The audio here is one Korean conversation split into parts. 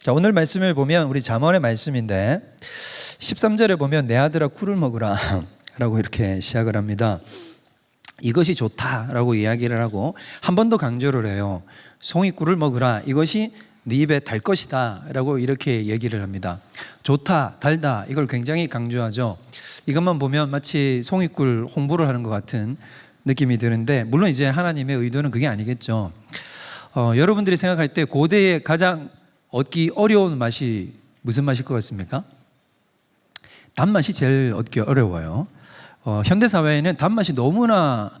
자, 오늘 말씀을 보면 우리 잠언의 말씀인데 13절에 보면 내 아들아 꿀을 먹으라 라고 이렇게 시작을 합니다. 이것이 좋다라고 이야기를 하고 한 번 더 강조를 해요. 송이 꿀을 먹으라, 이것이 네 입에 달 것이다 라고 이렇게 얘기를 합니다. 좋다, 달다, 이걸 굉장히 강조하죠. 이것만 보면 마치 송이꿀 홍보를 하는 것 같은 느낌이 드는데, 물론 이제 하나님의 의도는 그게 아니겠죠. 여러분들이 생각할 때 고대에 가장 얻기 어려운 맛이 무슨 맛일 것 같습니까? 단맛이 제일 얻기 어려워요. 현대사회에는 단맛이 너무나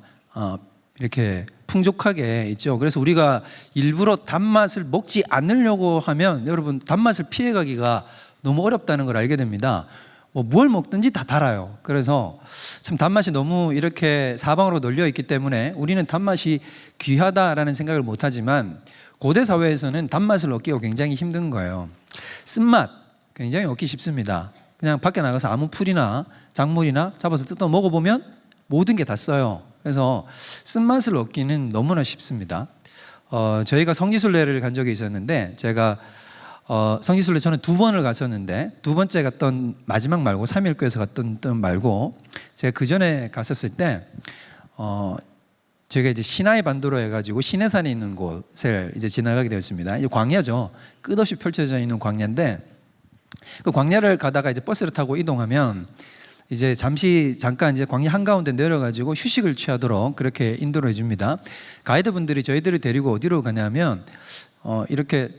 이렇게 풍족하게 있죠. 그래서 우리가 일부러 단맛을 먹지 않으려고 하면 여러분 단맛을 피해가기가 너무 어렵다는 걸 알게 됩니다. 뭘 먹든지 다 달아요. 그래서 참 단맛이 너무 이렇게 사방으로 널려 있기 때문에 우리는 단맛이 귀하다라는 생각을 못하지만 고대 사회에서는 단맛을 얻기가 굉장히 힘든 거예요. 쓴맛 굉장히 얻기 쉽습니다. 그냥 밖에 나가서 아무 풀이나 작물이나 잡아서 뜯어 먹어보면 모든 게 다 써요. 그래서 쓴맛을 얻기는 너무나 쉽습니다. 저희가 성지순례를 간 적이 있었는데, 제가 성지순례 저는 2번을 갔었는데, 2번째 갔던 마지막 말고 3.1교에서 갔던 때 말고 제가 그 전에 갔었을 때 저희가 이제 시나이 반도로 해가지고 시내산에 있는 곳을 이제 지나가게 되었습니다. 이제 광야죠. 끝없이 펼쳐져 있는 광야인데, 그 광야를 가다가 이제 버스를 타고 이동하면 이제 잠깐 이제 광야 한가운데 내려가지고 휴식을 취하도록 그렇게 인도를 해줍니다. 가이드분들이 저희들을 데리고 어디로 가냐면 이렇게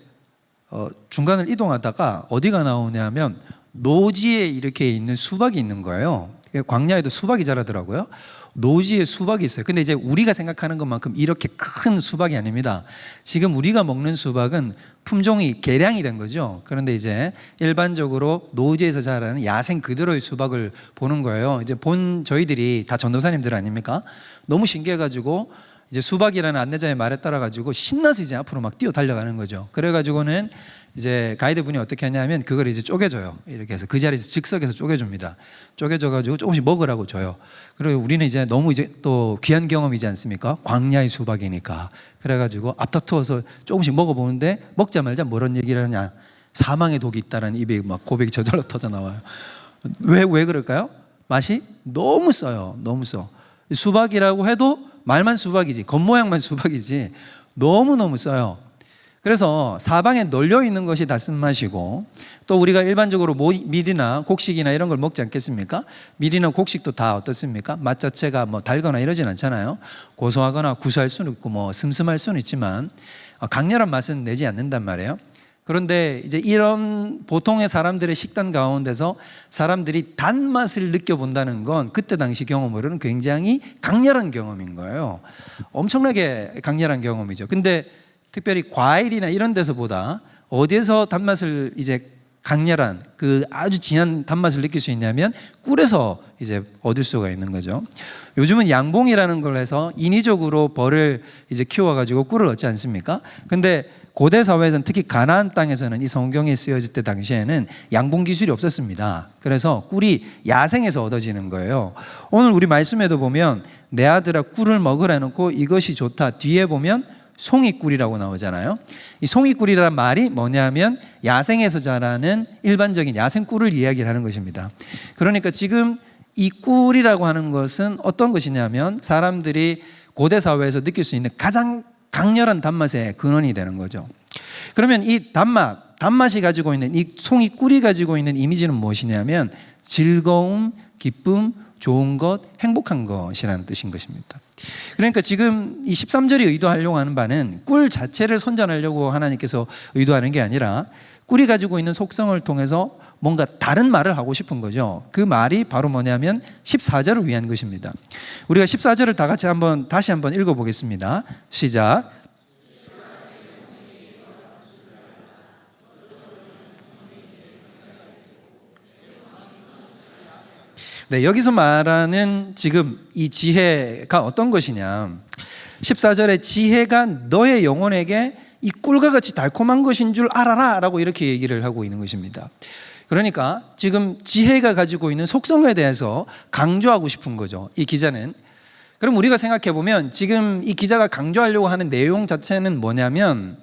중간을 이동하다가 어디가 나오냐면 노지에 이렇게 있는 수박이 있는 거예요. 광야에도 수박이 자라더라고요. 노지에 수박이 있어요. 근데 이제 우리가 생각하는 것만큼 이렇게 큰 수박이 아닙니다. 지금 우리가 먹는 수박은 품종이 개량이 된 거죠. 그런데 이제 일반적으로 노지에서 자라는 야생 그대로의 수박을 보는 거예요. 이제 저희들이 다 전도사님들 아닙니까? 너무 신기해가지고 이제 수박이라는 안내자의 말에 따라가지고 신나서 이제 앞으로 막 뛰어 달려가는 거죠. 그래가지고는 이제 가이드분이 어떻게 하냐면 그걸 이제 쪼개줘요. 이렇게 해서 그 자리에서 즉석에서 쪼개줍니다. 쪼개줘가지고 조금씩 먹으라고 줘요. 그리고 우리는 이제 너무 이제 또 귀한 경험이지 않습니까? 광야의 수박이니까. 그래가지고 앞다투어서 조금씩 먹어보는데 먹자마자 뭐런 얘기를 하냐? 사망의 독이 있다라는 입에 막 고백이 저절로 터져 나와요. 왜 그럴까요? 맛이 너무 써요. 너무 써. 수박이라고 해도 말만 수박이지, 겉모양만 수박이지 너무너무 써요. 그래서 사방에 널려 있는 것이 다 쓴맛이고, 또 우리가 일반적으로 밀이나 곡식이나 이런 걸 먹지 않겠습니까? 밀이나 곡식도 다 어떻습니까? 맛 자체가 뭐 달거나 이러진 않잖아요. 고소하거나 구수할 수는 있고 뭐 슴슴할 수는 있지만 강렬한 맛은 내지 않는단 말이에요. 그런데 이제 이런 보통의 사람들의 식단 가운데서 사람들이 단맛을 느껴본다는 건 그때 당시 경험으로는 굉장히 강렬한 경험인 거예요. 엄청나게 강렬한 경험이죠. 근데 특별히 과일이나 이런 데서보다 어디에서 단맛을 이제 강렬한 그 아주 진한 단맛을 느낄 수 있냐면 꿀에서 이제 얻을 수가 있는 거죠. 요즘은 양봉이라는 걸 해서 인위적으로 벌을 이제 키워가지고 꿀을 얻지 않습니까? 근데 고대 사회에서는 특히 가나안 땅에서는 이 성경에 쓰여질 때 당시에는 양봉 기술이 없었습니다. 그래서 꿀이 야생에서 얻어지는 거예요. 오늘 우리 말씀에도 보면 내 아들아 꿀을 먹으라 해놓고 이것이 좋다 뒤에 보면 송이꿀이라고 나오잖아요. 이 송이꿀이라는 말이 뭐냐면 야생에서 자라는 일반적인 야생 꿀을 이야기를 하는 것입니다. 그러니까 지금 이 꿀이라고 하는 것은 어떤 것이냐면 사람들이 고대 사회에서 느낄 수 있는 가장 강렬한 단맛의 근원이 되는 거죠. 그러면 이 단맛이 가지고 있는 이 송이꿀이 가지고 있는 이미지는 무엇이냐면 즐거움, 기쁨, 좋은 것, 행복한 것이라는 뜻인 것입니다. 그러니까 지금 이 13절이 의도하려고 하는 바는 꿀 자체를 선전하려고 하나님께서 의도하는 게 아니라 꿀이 가지고 있는 속성을 통해서 뭔가 다른 말을 하고 싶은 거죠. 그 말이 바로 뭐냐면 14절을 위한 것입니다. 우리가 14절을 다 같이 다시 한번 읽어보겠습니다. 시작. 네, 여기서 말하는 지금 이 지혜가 어떤 것이냐, 14절에 지혜가 너의 영혼에게 이 꿀과 같이 달콤한 것인 줄 알아라 라고 이렇게 얘기를 하고 있는 것입니다. 그러니까 지금 지혜가 가지고 있는 속성에 대해서 강조하고 싶은 거죠, 이 기자는. 그럼 우리가 생각해 보면 지금 이 기자가 강조하려고 하는 내용 자체는 뭐냐면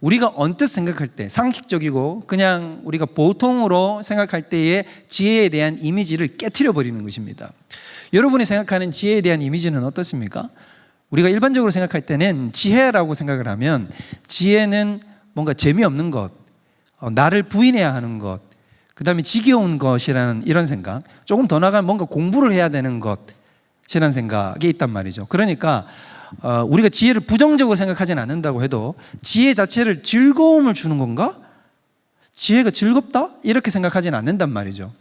우리가 언뜻 생각할 때 상식적이고 그냥 우리가 보통으로 생각할 때의 지혜에 대한 이미지를 깨트려 버리는 것입니다. 여러분이 생각하는 지혜에 대한 이미지는 어떻습니까? 우리가 일반적으로 생각할 때는 지혜라고 생각을 하면 지혜는 뭔가 재미없는 것, 나를 부인해야 하는 것, 그 다음에 지겨운 것이라는 이런 생각, 조금 더 나아가면 뭔가 공부를 해야 되는 것이라는 생각이 있단 말이죠. 그러니까 우리가 지혜를 부정적으로 생각하지는 않는다고 해도 지혜 자체를 즐거움을 주는 건가? 지혜가 즐겁다? 이렇게 생각하지는 않는단 말이죠.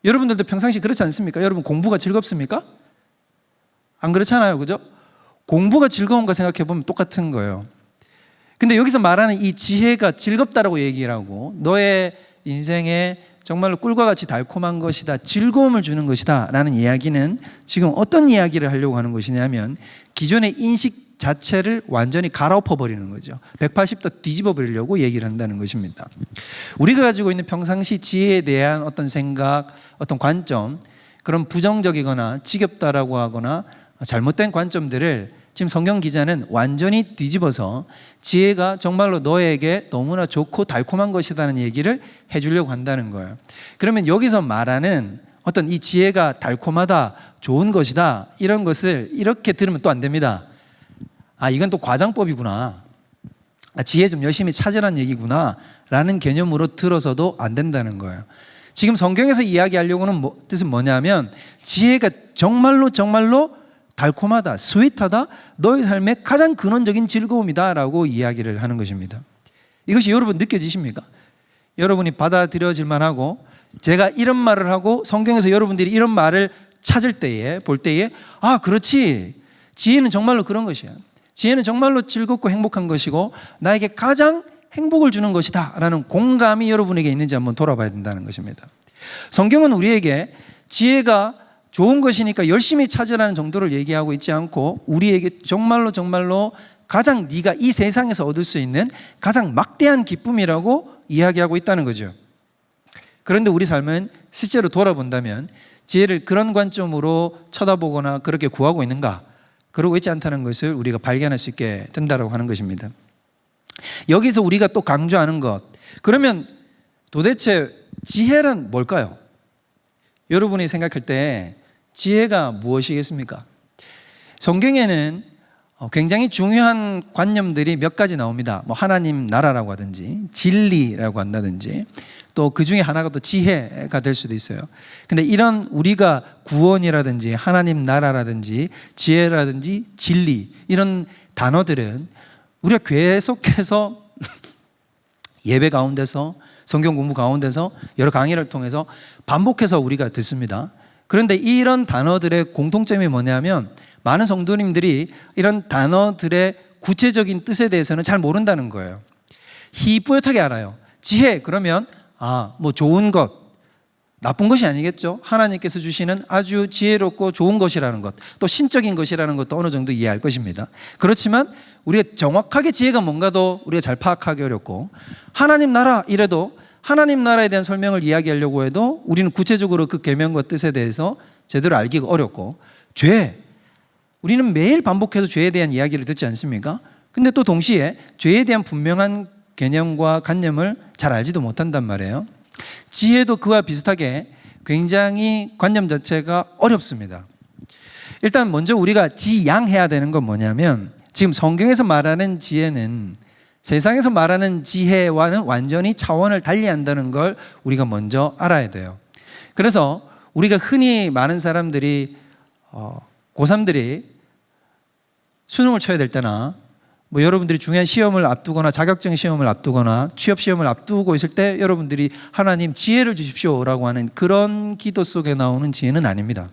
여러분들도 평상시 그렇지 않습니까? 여러분 공부가 즐겁습니까? 안 그렇잖아요, 그죠? 공부가 즐거운가 생각해 보면 똑같은 거예요. 근데 여기서 말하는 이 지혜가 즐겁다라고 얘기를 하고 너의 인생에 정말로 꿀과 같이 달콤한 것이다, 즐거움을 주는 것이다 라는 이야기는 지금 어떤 이야기를 하려고 하는 것이냐면 기존의 인식 자체를 완전히 갈아엎어 버리는 거죠. 180도 뒤집어 버리려고 얘기를 한다는 것입니다. 우리가 가지고 있는 평상시 지혜에 대한 어떤 생각, 어떤 관점, 그런 부정적이거나 지겹다라고 하거나 잘못된 관점들을 지금 성경 기자는 완전히 뒤집어서 지혜가 정말로 너에게 너무나 좋고 달콤한 것이라는 얘기를 해주려고 한다는 거예요. 그러면 여기서 말하는 어떤 이 지혜가 달콤하다, 좋은 것이다 이런 것을 이렇게 들으면 또 안 됩니다. 아, 이건 또 과장법이구나, 지혜 좀 열심히 찾으라는 얘기구나 라는 개념으로 들어서도 안 된다는 거예요. 지금 성경에서 이야기하려고는 뜻은 뭐냐면 지혜가 정말로 달콤하다, 스윗하다, 너의 삶의 가장 근원적인 즐거움이다 라고 이야기를 하는 것입니다. 이것이 여러분 느껴지십니까? 여러분이 받아들여질 만하고 제가 이런 말을 하고 성경에서 여러분들이 이런 말을 찾을 때에, 볼 때에 아, 그렇지, 지혜는 정말로 그런 것이야. 지혜는 정말로 즐겁고 행복한 것이고 나에게 가장 행복을 주는 것이다 라는 공감이 여러분에게 있는지 한번 돌아봐야 된다는 것입니다. 성경은 우리에게 지혜가 좋은 것이니까 열심히 찾으라는 정도를 얘기하고 있지 않고 우리에게 정말로 가장 네가 이 세상에서 얻을 수 있는 가장 막대한 기쁨이라고 이야기하고 있다는 거죠. 그런데 우리 삶은 실제로 돌아본다면 지혜를 그런 관점으로 쳐다보거나 그렇게 구하고 있는가? 그러고 있지 않다는 것을 우리가 발견할 수 있게 된다고 하는 것입니다. 여기서 우리가 또 강조하는 것, 그러면 도대체 지혜란 뭘까요? 여러분이 생각할 때 지혜가 무엇이겠습니까? 성경에는 굉장히 중요한 관념들이 몇 가지 나옵니다. 뭐 하나님 나라라고 하든지 진리라고 한다든지 또 그 중에 하나가 또 지혜가 될 수도 있어요. 근데 이런 우리가 구원이라든지 하나님 나라라든지 지혜라든지 진리 이런 단어들은 우리가 계속해서 예배 가운데서 성경 공부 가운데서 여러 강의를 통해서 반복해서 우리가 듣습니다. 그런데 이런 단어들의 공통점이 뭐냐면 많은 성도님들이 이런 단어들의 구체적인 뜻에 대해서는 잘 모른다는 거예요. 희뿌옇하게 알아요. 지혜 그러면 뭐 좋은 것, 나쁜 것이 아니겠죠. 하나님께서 주시는 아주 지혜롭고 좋은 것이라는 것, 또 신적인 것이라는 것도 어느 정도 이해할 것입니다. 그렇지만 우리가 정확하게 지혜가 뭔가도 우리가 잘 파악하기 어렵고 하나님 나라 이래도 하나님 나라에 대한 설명을 이야기하려고 해도 우리는 구체적으로 그 계명과 뜻에 대해서 제대로 알기가 어렵고 죄, 우리는 매일 반복해서 죄에 대한 이야기를 듣지 않습니까? 근데 또 동시에 죄에 대한 분명한 개념과 관념을 잘 알지도 못한단 말이에요. 지혜도 그와 비슷하게 굉장히 관념 자체가 어렵습니다. 일단 먼저 우리가 지양해야 되는 건 뭐냐면 지금 성경에서 말하는 지혜는 세상에서 말하는 지혜와는 완전히 차원을 달리한다는 걸 우리가 먼저 알아야 돼요. 그래서 우리가 흔히 많은 사람들이 고3들이 수능을 쳐야 될 때나 뭐 여러분들이 중요한 시험을 앞두거나 자격증 시험을 앞두거나 취업 시험을 앞두고 있을 때 여러분들이 하나님 지혜를 주십시오라고 하는 그런 기도 속에 나오는 지혜는 아닙니다.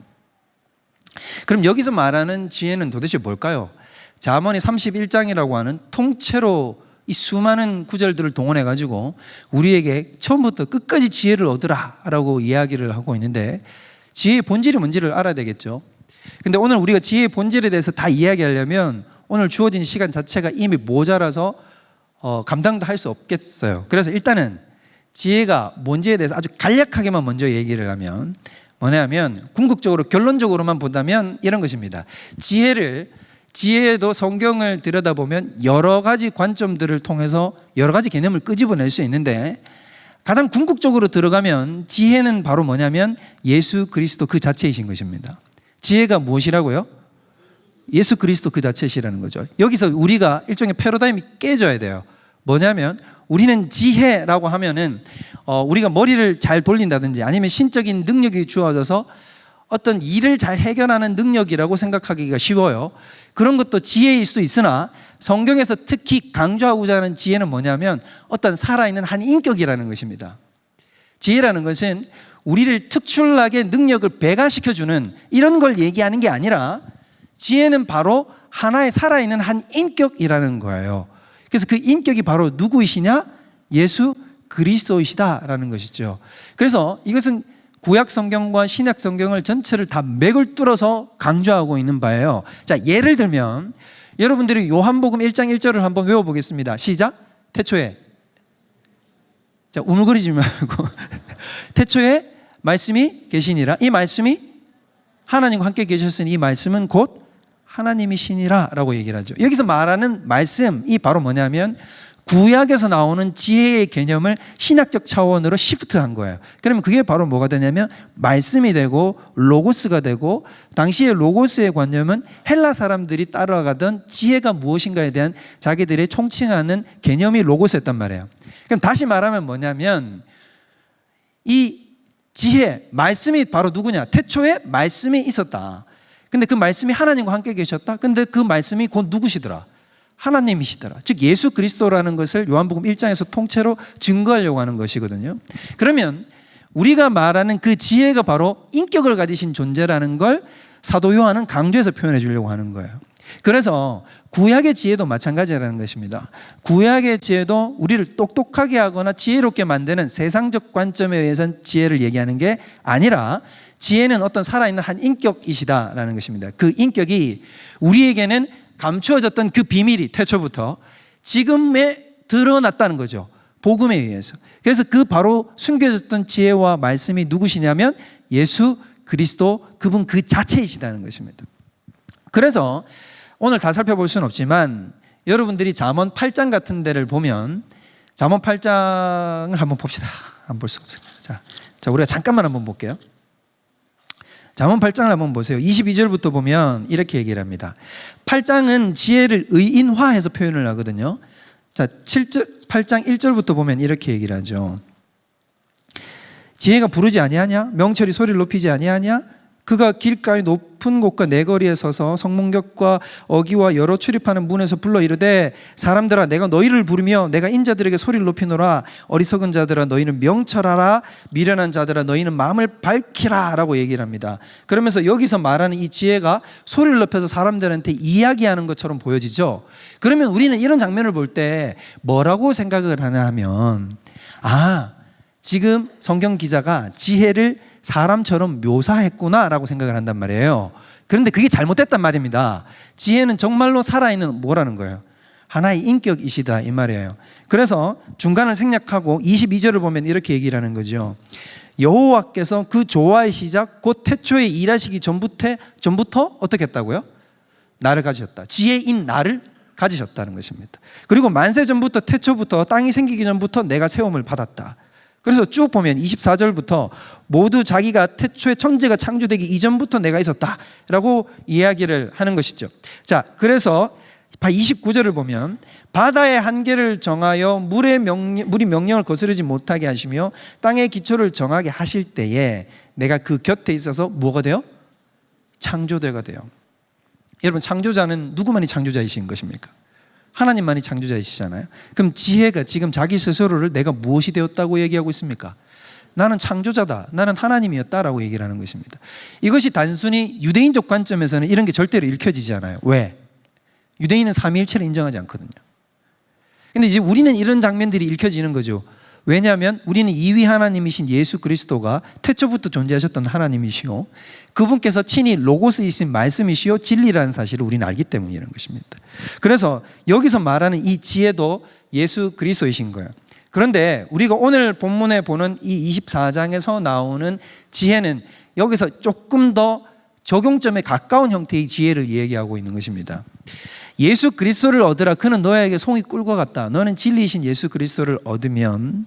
그럼 여기서 말하는 지혜는 도대체 뭘까요? 잠언이 31장이라고 하는 통째로 이 수많은 구절들을 동원해 가지고 우리에게 처음부터 끝까지 지혜를 얻으라라고 이야기를 하고 있는데 지혜의 본질이 뭔지를 알아야 되겠죠. 근데 오늘 우리가 지혜의 본질에 대해서 다 이야기하려면 오늘 주어진 시간 자체가 이미 모자라서 감당도 할 수 없겠어요. 그래서 일단은 지혜가 뭔지에 대해서 아주 간략하게만 먼저 얘기를 하면 뭐냐면 궁극적으로 결론적으로만 본다면 이런 것입니다. 지혜를 지혜도 성경을 들여다보면 여러 가지 관점들을 통해서 여러 가지 개념을 끄집어낼 수 있는데, 가장 궁극적으로 들어가면 지혜는 바로 뭐냐면 예수 그리스도 그 자체이신 것입니다. 지혜가 무엇이라고요? 예수 그리스도 그 자체시라는 거죠. 여기서 우리가 일종의 패러다임이 깨져야 돼요. 뭐냐면 우리는 지혜라고 하면은 우리가 머리를 잘 돌린다든지 아니면 신적인 능력이 주어져서 어떤 일을 잘 해결하는 능력이라고 생각하기가 쉬워요. 그런 것도 지혜일 수 있으나 성경에서 특히 강조하고자 하는 지혜는 뭐냐면 어떤 살아있는 한 인격이라는 것입니다. 지혜라는 것은 우리를 특출나게 능력을 배가시켜주는 이런 걸 얘기하는 게 아니라, 지혜는 바로 하나의 살아있는 한 인격이라는 거예요. 그래서 그 인격이 바로 누구이시냐? 예수 그리스도이시다라는 것이죠. 그래서 이것은 구약 성경과 신약 성경을 전체를 다 맥을 뚫어서 강조하고 있는 바예요. 자, 예를 들면 여러분들이 요한복음 1장 1절을 한번 외워보겠습니다. 시작. 태초에, 자, 우물거리지 말고 태초에 말씀이 계시니라. 이 말씀이 하나님과 함께 계셨으니 이 말씀은 곧 하나님이시니라 라고 얘기를 하죠. 여기서 말하는 말씀이 바로 뭐냐면 구약에서 나오는 지혜의 개념을 신학적 차원으로 시프트한 거예요. 그러면 그게 바로 뭐가 되냐면 말씀이 되고 로고스가 되고, 당시의 로고스의 관념은 헬라 사람들이 따라가던 지혜가 무엇인가에 대한 자기들의 총칭하는 개념이 로고스였단 말이에요. 그럼 다시 말하면 뭐냐면 이 지혜, 말씀이 바로 누구냐? 태초에 말씀이 있었다. 근데 그 말씀이 하나님과 함께 계셨다. 근데 그 말씀이 곧 누구시더라? 하나님이시더라. 즉 예수 그리스도라는 것을 요한복음 1장에서 통째로 증거하려고 하는 것이거든요. 그러면 우리가 말하는 그 지혜가 바로 인격을 가지신 존재라는 걸 사도 요한은 강조해서 표현해 주려고 하는 거예요. 그래서 구약의 지혜도 마찬가지라는 것입니다. 구약의 지혜도 우리를 똑똑하게 하거나 지혜롭게 만드는 세상적 관점에 의해서는 지혜를 얘기하는 게 아니라, 지혜는 어떤 살아있는 한 인격이시다라는 것입니다. 그 인격이 우리에게는 감추어졌던 그 비밀이 태초부터 지금에 드러났다는 거죠. 복음에 의해서. 그래서 그 바로 숨겨졌던 지혜와 말씀이 누구시냐면 예수 그리스도, 그분 그 자체이시다는 것입니다. 그래서 오늘 다 살펴볼 수는 없지만 여러분들이 잠언 8장 같은 데를 보면, 잠언 8장을 한번 봅시다. 안 볼 수가 없습니다. 자, 우리가 잠깐만 한번 볼게요. 잠언 8장을 한번 보세요. 22절부터 보면 이렇게 얘기를 합니다. 8장은 지혜를 의인화해서 표현을 하거든요. 자, 8장 1절부터 보면 이렇게 얘기를 하죠. 지혜가 부르지 아니하냐? 명철이 소리를 높이지 아니하냐? 그가 길가의 높은 곳과 내거리에 서서 성문격과 어기와 여러 출입하는 문에서 불러 이르되, 사람들아 내가 너희를 부르며 내가 인자들에게 소리를 높이노라. 어리석은 자들아 너희는 명철하라. 미련한 자들아 너희는 마음을 밝히라 라고 얘기를 합니다. 그러면서 여기서 말하는 이 지혜가 소리를 높여서 사람들한테 이야기하는 것처럼 보여지죠. 그러면 우리는 이런 장면을 볼 때 뭐라고 생각을 하냐 하면, 지금 성경 기자가 지혜를 사람처럼 묘사했구나라고 생각을 한단 말이에요. 그런데 그게 잘못됐단 말입니다. 지혜는 정말로 살아있는 뭐라는 거예요? 하나의 인격이시다 이 말이에요. 그래서 중간을 생략하고 22절을 보면 이렇게 얘기를 하는 거죠. 여호와께서 그 조화의 시작 곧 태초에 일하시기 전부터 어떻게 했다고요? 나를 가지셨다. 지혜인 나를 가지셨다는 것입니다. 그리고 만세 전부터, 태초부터, 땅이 생기기 전부터 내가 세움을 받았다. 그래서 쭉 보면 24절부터 모두 자기가 태초에 천지가 창조되기 이전부터 내가 있었다라고 이야기를 하는 것이죠. 자, 그래서 29절을 보면 바다의 한계를 정하여 물이 명령을 거스르지 못하게 하시며 땅의 기초를 정하게 하실 때에 내가 그 곁에 있어서 뭐가 돼요? 창조대가 돼요. 여러분, 창조자는 누구만이 창조자이신 것입니까? 하나님만이 창조자이시잖아요. 그럼 지혜가 지금 자기 스스로를 내가 무엇이 되었다고 얘기하고 있습니까? 나는 창조자다, 나는 하나님이었다라고 얘기를 하는 것입니다. 이것이 단순히 유대인적 관점에서는 이런 게 절대로 읽혀지지 않아요. 왜? 유대인은 삼위일체를 인정하지 않거든요. 근데 이제 우리는 이런 장면들이 읽혀지는 거죠. 왜냐하면 우리는 이위 하나님이신 예수 그리스도가 태초부터 존재하셨던 하나님이시요, 그분께서 친히 로고스이신 말씀이시요 진리라는 사실을 우리는 알기 때문이라는 것입니다. 그래서 여기서 말하는 이 지혜도 예수 그리스도이신 거예요. 그런데 우리가 오늘 본문에 보는 이 24장에서 나오는 지혜는 여기서 조금 더 적용점에 가까운 형태의 지혜를 이야기하고 있는 것입니다. 예수 그리스도를 얻으라. 그는 너에게 송이 꿀과 같다. 너는 진리이신 예수 그리스도를 얻으면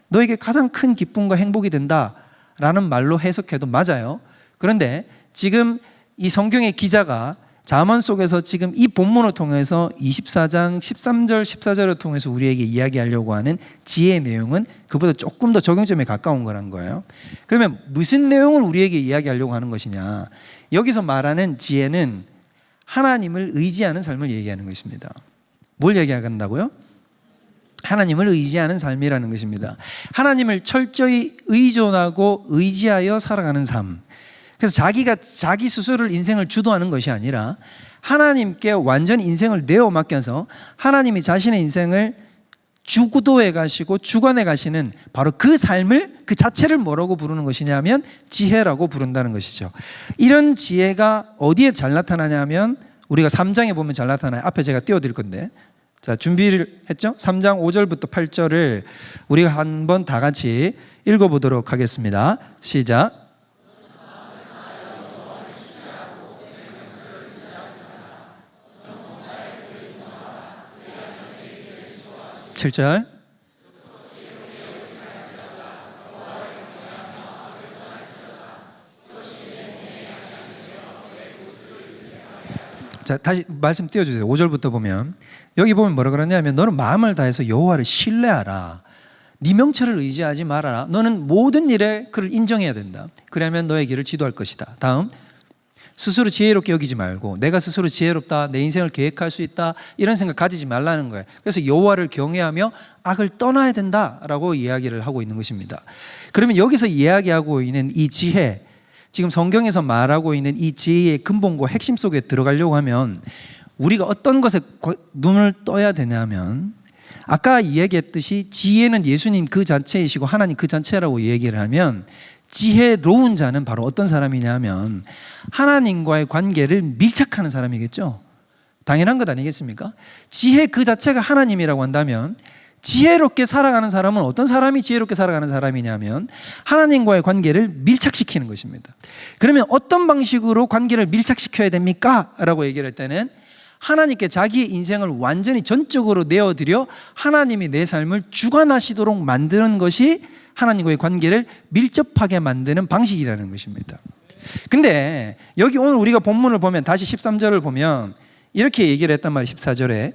너에게 가장 큰 기쁨과 행복이 된다라는 말로 해석해도 맞아요. 그런데 지금 이 성경의 기자가 잠언 속에서 지금 이 본문을 통해서 24장 13절 14절을 통해서 우리에게 이야기하려고 하는 지혜의 내용은 그보다 조금 더 적용점에 가까운 거란 거예요. 그러면 무슨 내용을 우리에게 이야기하려고 하는 것이냐? 여기서 말하는 지혜는 하나님을 의지하는 삶을 얘기하는 것입니다. 뭘 얘기한다고요? 하나님을 의지하는 삶이라는 것입니다. 하나님을 철저히 의존하고 의지하여 살아가는 삶. 그래서 자기가 자기 스스로를 인생을 주도하는 것이 아니라 하나님께 완전히 인생을 내어 맡겨서 하나님이 자신의 인생을 주도해 가시고 주관해 가시는 바로 그 삶을, 그 자체를 뭐라고 부르는 것이냐면 지혜라고 부른다는 것이죠. 이런 지혜가 어디에 잘 나타나냐면 우리가 3장에 보면 잘 나타나요. 앞에 제가 띄워드릴 건데, 자, 준비를 했죠? 3장 5절부터 8절을 우리가 한번 다 같이 읽어보도록 하겠습니다. 시작. 7절. 자, 다시 말씀 띄워주세요. 5절부터 보면 여기 보면 뭐라 그러냐면 너는 마음을 다해서 여호와를 신뢰하라. 네 명철을 의지하지 말아라. 너는 모든 일에 그를 인정해야 된다. 그러면 너의 길을 지도할 것이다. 다음, 스스로 지혜롭게 여기지 말고 내가 스스로 지혜롭다, 내 인생을 계획할 수 있다, 이런 생각 가지지 말라는 거예요. 그래서 여호와를 경외하며 악을 떠나야 된다라고 이야기를 하고 있는 것입니다. 그러면 여기서 이야기하고 있는 이 지혜, 지금 성경에서 말하고 있는 이 지혜의 근본과 핵심 속에 들어가려고 하면 우리가 어떤 것에 눈을 떠야 되냐면, 아까 이야기했듯이 지혜는 예수님 그 자체이시고 하나님 그 자체라고 얘기를 하면, 지혜로운 자는 바로 어떤 사람이냐면 하나님과의 관계를 밀착하는 사람이겠죠. 당연한 것 아니겠습니까? 지혜 그 자체가 하나님이라고 한다면 지혜롭게 살아가는 사람은 어떤 사람이 지혜롭게 살아가는 사람이냐면 하나님과의 관계를 밀착시키는 것입니다. 그러면 어떤 방식으로 관계를 밀착시켜야 됩니까? 라고 얘기를 할 때는 하나님께 자기의 인생을 완전히 전적으로 내어드려 하나님이 내 삶을 주관하시도록 만드는 것이 하나님과의 관계를 밀접하게 만드는 방식이라는 것입니다. 근데 여기 오늘 우리가 본문을 보면 다시 13절을 보면 이렇게 얘기를 했단 말이에요. 14절에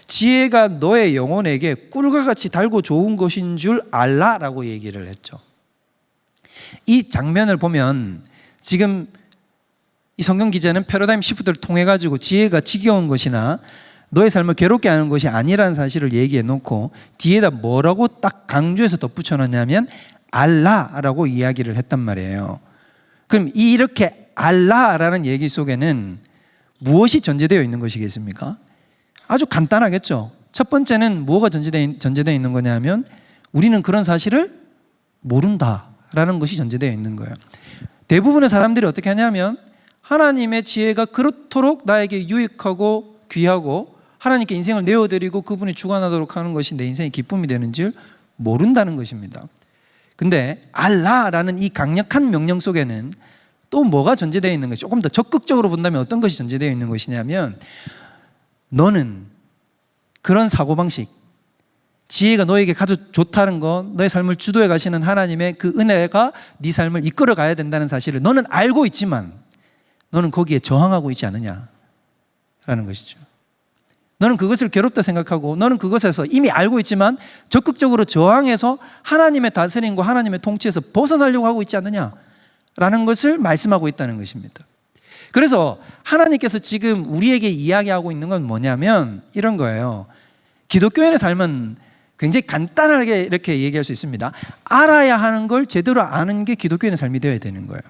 지혜가 너의 영혼에게 꿀과 같이 달고 좋은 것인 줄 알라라고 얘기를 했죠. 이 장면을 보면 지금 이 성경 기자는 패러다임 시프트를 통해 가지고 지혜가 지겨운 것이나 너의 삶을 괴롭게 하는 것이 아니라는 사실을 얘기해 놓고 뒤에다 뭐라고 딱 강조해서 덧붙여 놨냐면 알라라고 이야기를 했단 말이에요. 그럼 이렇게 알라라는 얘기 속에는 무엇이 전제되어 있는 것이겠습니까? 아주 간단하겠죠. 첫 번째는 뭐가 전제되어 있는 거냐면 우리는 그런 사실을 모른다라는 것이 전제되어 있는 거예요. 대부분의 사람들이 어떻게 하냐면 하나님의 지혜가 그렇도록 나에게 유익하고 귀하고 하나님께 인생을 내어드리고 그분이 주관하도록 하는 것이 내 인생의 기쁨이 되는 줄 모른다는 것입니다. 근데 알라라는 이 강력한 명령 속에는 또 뭐가 전제되어 있는 것이, 조금 더 적극적으로 본다면 어떤 것이 전제되어 있는 것이냐면 너는 그런 사고방식, 지혜가 너에게 아주 좋다는 것, 너의 삶을 주도해 가시는 하나님의 그 은혜가 네 삶을 이끌어 가야 된다는 사실을 너는 알고 있지만 너는 거기에 저항하고 있지 않느냐라는 것이죠. 너는 그것을 괴롭다 생각하고 너는 그것에서 이미 알고 있지만 적극적으로 저항해서 하나님의 다스림과 하나님의 통치에서 벗어나려고 하고 있지 않느냐라는 것을 말씀하고 있다는 것입니다. 그래서 하나님께서 지금 우리에게 이야기하고 있는 건 뭐냐면 이런 거예요. 기독교인의 삶은 굉장히 간단하게 이렇게 얘기할 수 있습니다. 알아야 하는 걸 제대로 아는 게 기독교인의 삶이 되어야 되는 거예요.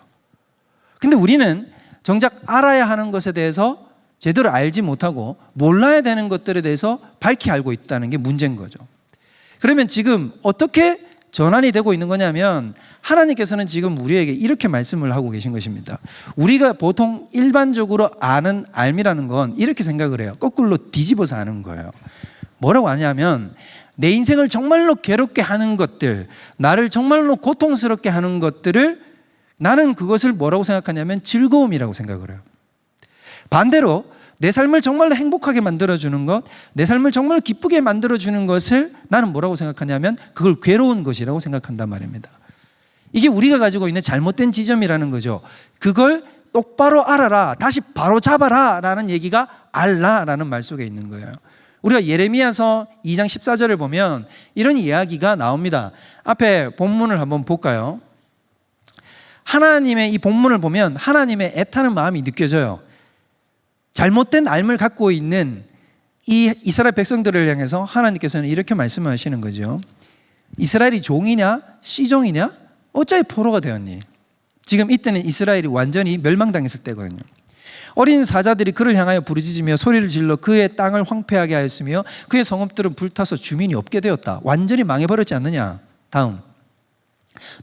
근데 우리는 정작 알아야 하는 것에 대해서 제대로 알지 못하고 몰라야 되는 것들에 대해서 밝히 알고 있다는 게 문제인 거죠. 그러면 지금 어떻게 전환이 되고 있는 거냐면 하나님께서는 지금 우리에게 이렇게 말씀을 하고 계신 것입니다. 우리가 보통 일반적으로 아는 알미라는 건 이렇게 생각을 해요. 거꾸로 뒤집어서 아는 거예요. 뭐라고 하냐면 내 인생을 정말로 괴롭게 하는 것들, 나를 정말로 고통스럽게 하는 것들을 나는 그것을 뭐라고 생각하냐면 즐거움이라고 생각을 해요. 반대로 내 삶을 정말로 행복하게 만들어주는 것, 내 삶을 정말 기쁘게 만들어주는 것을 나는 뭐라고 생각하냐면 그걸 괴로운 것이라고 생각한단 말입니다. 이게 우리가 가지고 있는 잘못된 지점이라는 거죠. 그걸 똑바로 알아라, 다시 바로 잡아라 라는 얘기가 알라라는 말 속에 있는 거예요. 우리가 예레미야서 2장 14절을 보면 이런 이야기가 나옵니다. 앞에 본문을 한번 볼까요? 하나님의 이 본문을 보면 하나님의 애타는 마음이 느껴져요. 잘못된 알을 갖고 있는 이 이스라엘 백성들을 향해서 하나님께서는 이렇게 말씀하시는 거죠. 이스라엘이 종이냐 씨종이냐 어찌 포로가 되었니? 지금 이때는 이스라엘이 완전히 멸망당했을 때거든요. 어린 사자들이 그를 향하여 부르짖으며 소리를 질러 그의 땅을 황폐하게 하였으며 그의 성읍들은 불타서 주민이 없게 되었다. 완전히 망해버렸지 않느냐. 다음,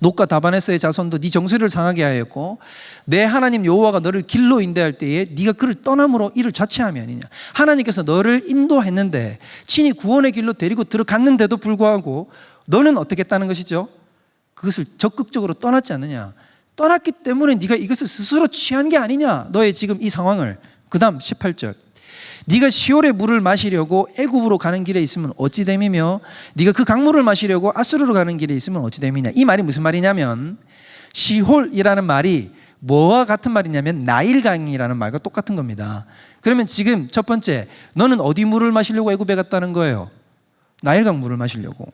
녹과 다바네스의 자손도 네 정수리를 상하게 하였고 내 하나님 여호와가 너를 길로 인도할 때에 네가 그를 떠남으로 이를 자체함이 아니냐. 하나님께서 너를 인도했는데 친히 구원의 길로 데리고 들어갔는데도 불구하고 너는 어떻게 했다는 것이죠? 그것을 적극적으로 떠났지 않느냐. 떠났기 때문에 네가 이것을 스스로 취한 게 아니냐. 너의 지금 이 상황을. 그 다음 18절, 네가 시올의 물을 마시려고 애굽으로 가는 길에 있으면 어찌 됨이며 네가 그 강물을 마시려고 아수르로 가는 길에 있으면 어찌 됨이냐. 이 말이 무슨 말이냐면 시홀이라는 말이 뭐와 같은 말이냐면 나일강이라는 말과 똑같은 겁니다. 그러면 지금 첫 번째, 너는 어디 물을 마시려고 애굽에 갔다는 거예요? 나일강 물을 마시려고.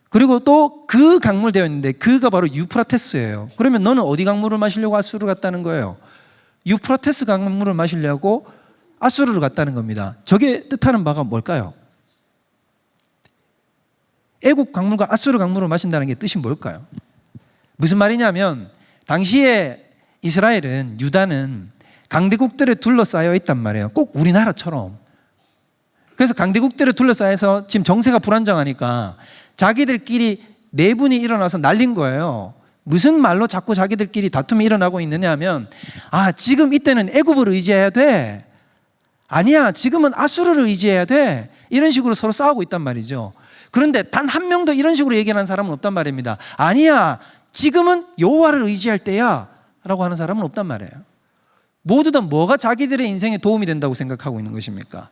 그리고 또 그 강물 되어 있는데 그가 바로 유프라테스예요. 그러면 너는 어디 강물을 마시려고 아수르로 갔다는 거예요? 유프라테스 강물을 마시려고 아수르로 갔다는 겁니다. 저게 뜻하는 바가 뭘까요? 애국 강물과 아수르 강물을 마신다는 게 뜻이 뭘까요? 무슨 말이냐면 당시에 이스라엘은, 유다는 강대국들에 둘러싸여 있단 말이에요. 꼭 우리나라처럼. 그래서 강대국들에 둘러싸여서 지금 정세가 불안정하니까 자기들끼리 내분이 일어나서 날린 거예요. 무슨 말로 자꾸 자기들끼리 다툼이 일어나고 있느냐 하면 지금 이때는 애굽을 의지해야 돼. 아니야, 지금은 아수르를 의지해야 돼. 이런 식으로 서로 싸우고 있단 말이죠. 그런데 단 한 명도 이런 식으로 얘기하는 사람은 없단 말입니다. 아니야, 지금은 여호와를 의지할 때야 라고 하는 사람은 없단 말이에요. 모두 다 뭐가 자기들의 인생에 도움이 된다고 생각하고 있는 것입니까?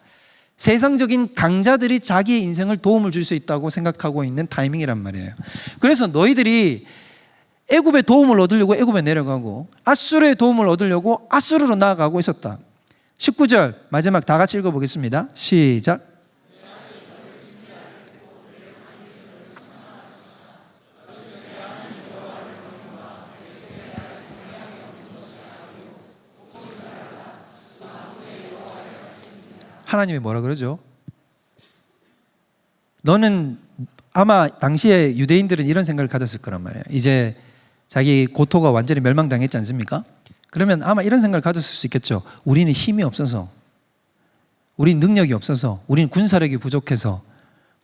세상적인 강자들이 자기의 인생을 도움을 줄 수 있다고 생각하고 있는 타이밍이란 말이에요. 그래서 너희들이 애굽의 도움을 얻으려고 애굽에 내려가고 아수르의 도움을 얻으려고 아수르로 나아가고 있었다. 19절 마지막 다 같이 읽어보겠습니다. 시작. 하나님이 뭐라 그러죠? 너는 아마 당시에 유대인들은 이런 생각을 가졌을 거란 말이에요. 이제 자기 고토가 완전히 멸망당했지 않습니까? 그러면 아마 이런 생각을 가졌을 수 있겠죠. 우리는 힘이 없어서, 우린 능력이 없어서, 우린 군사력이 부족해서,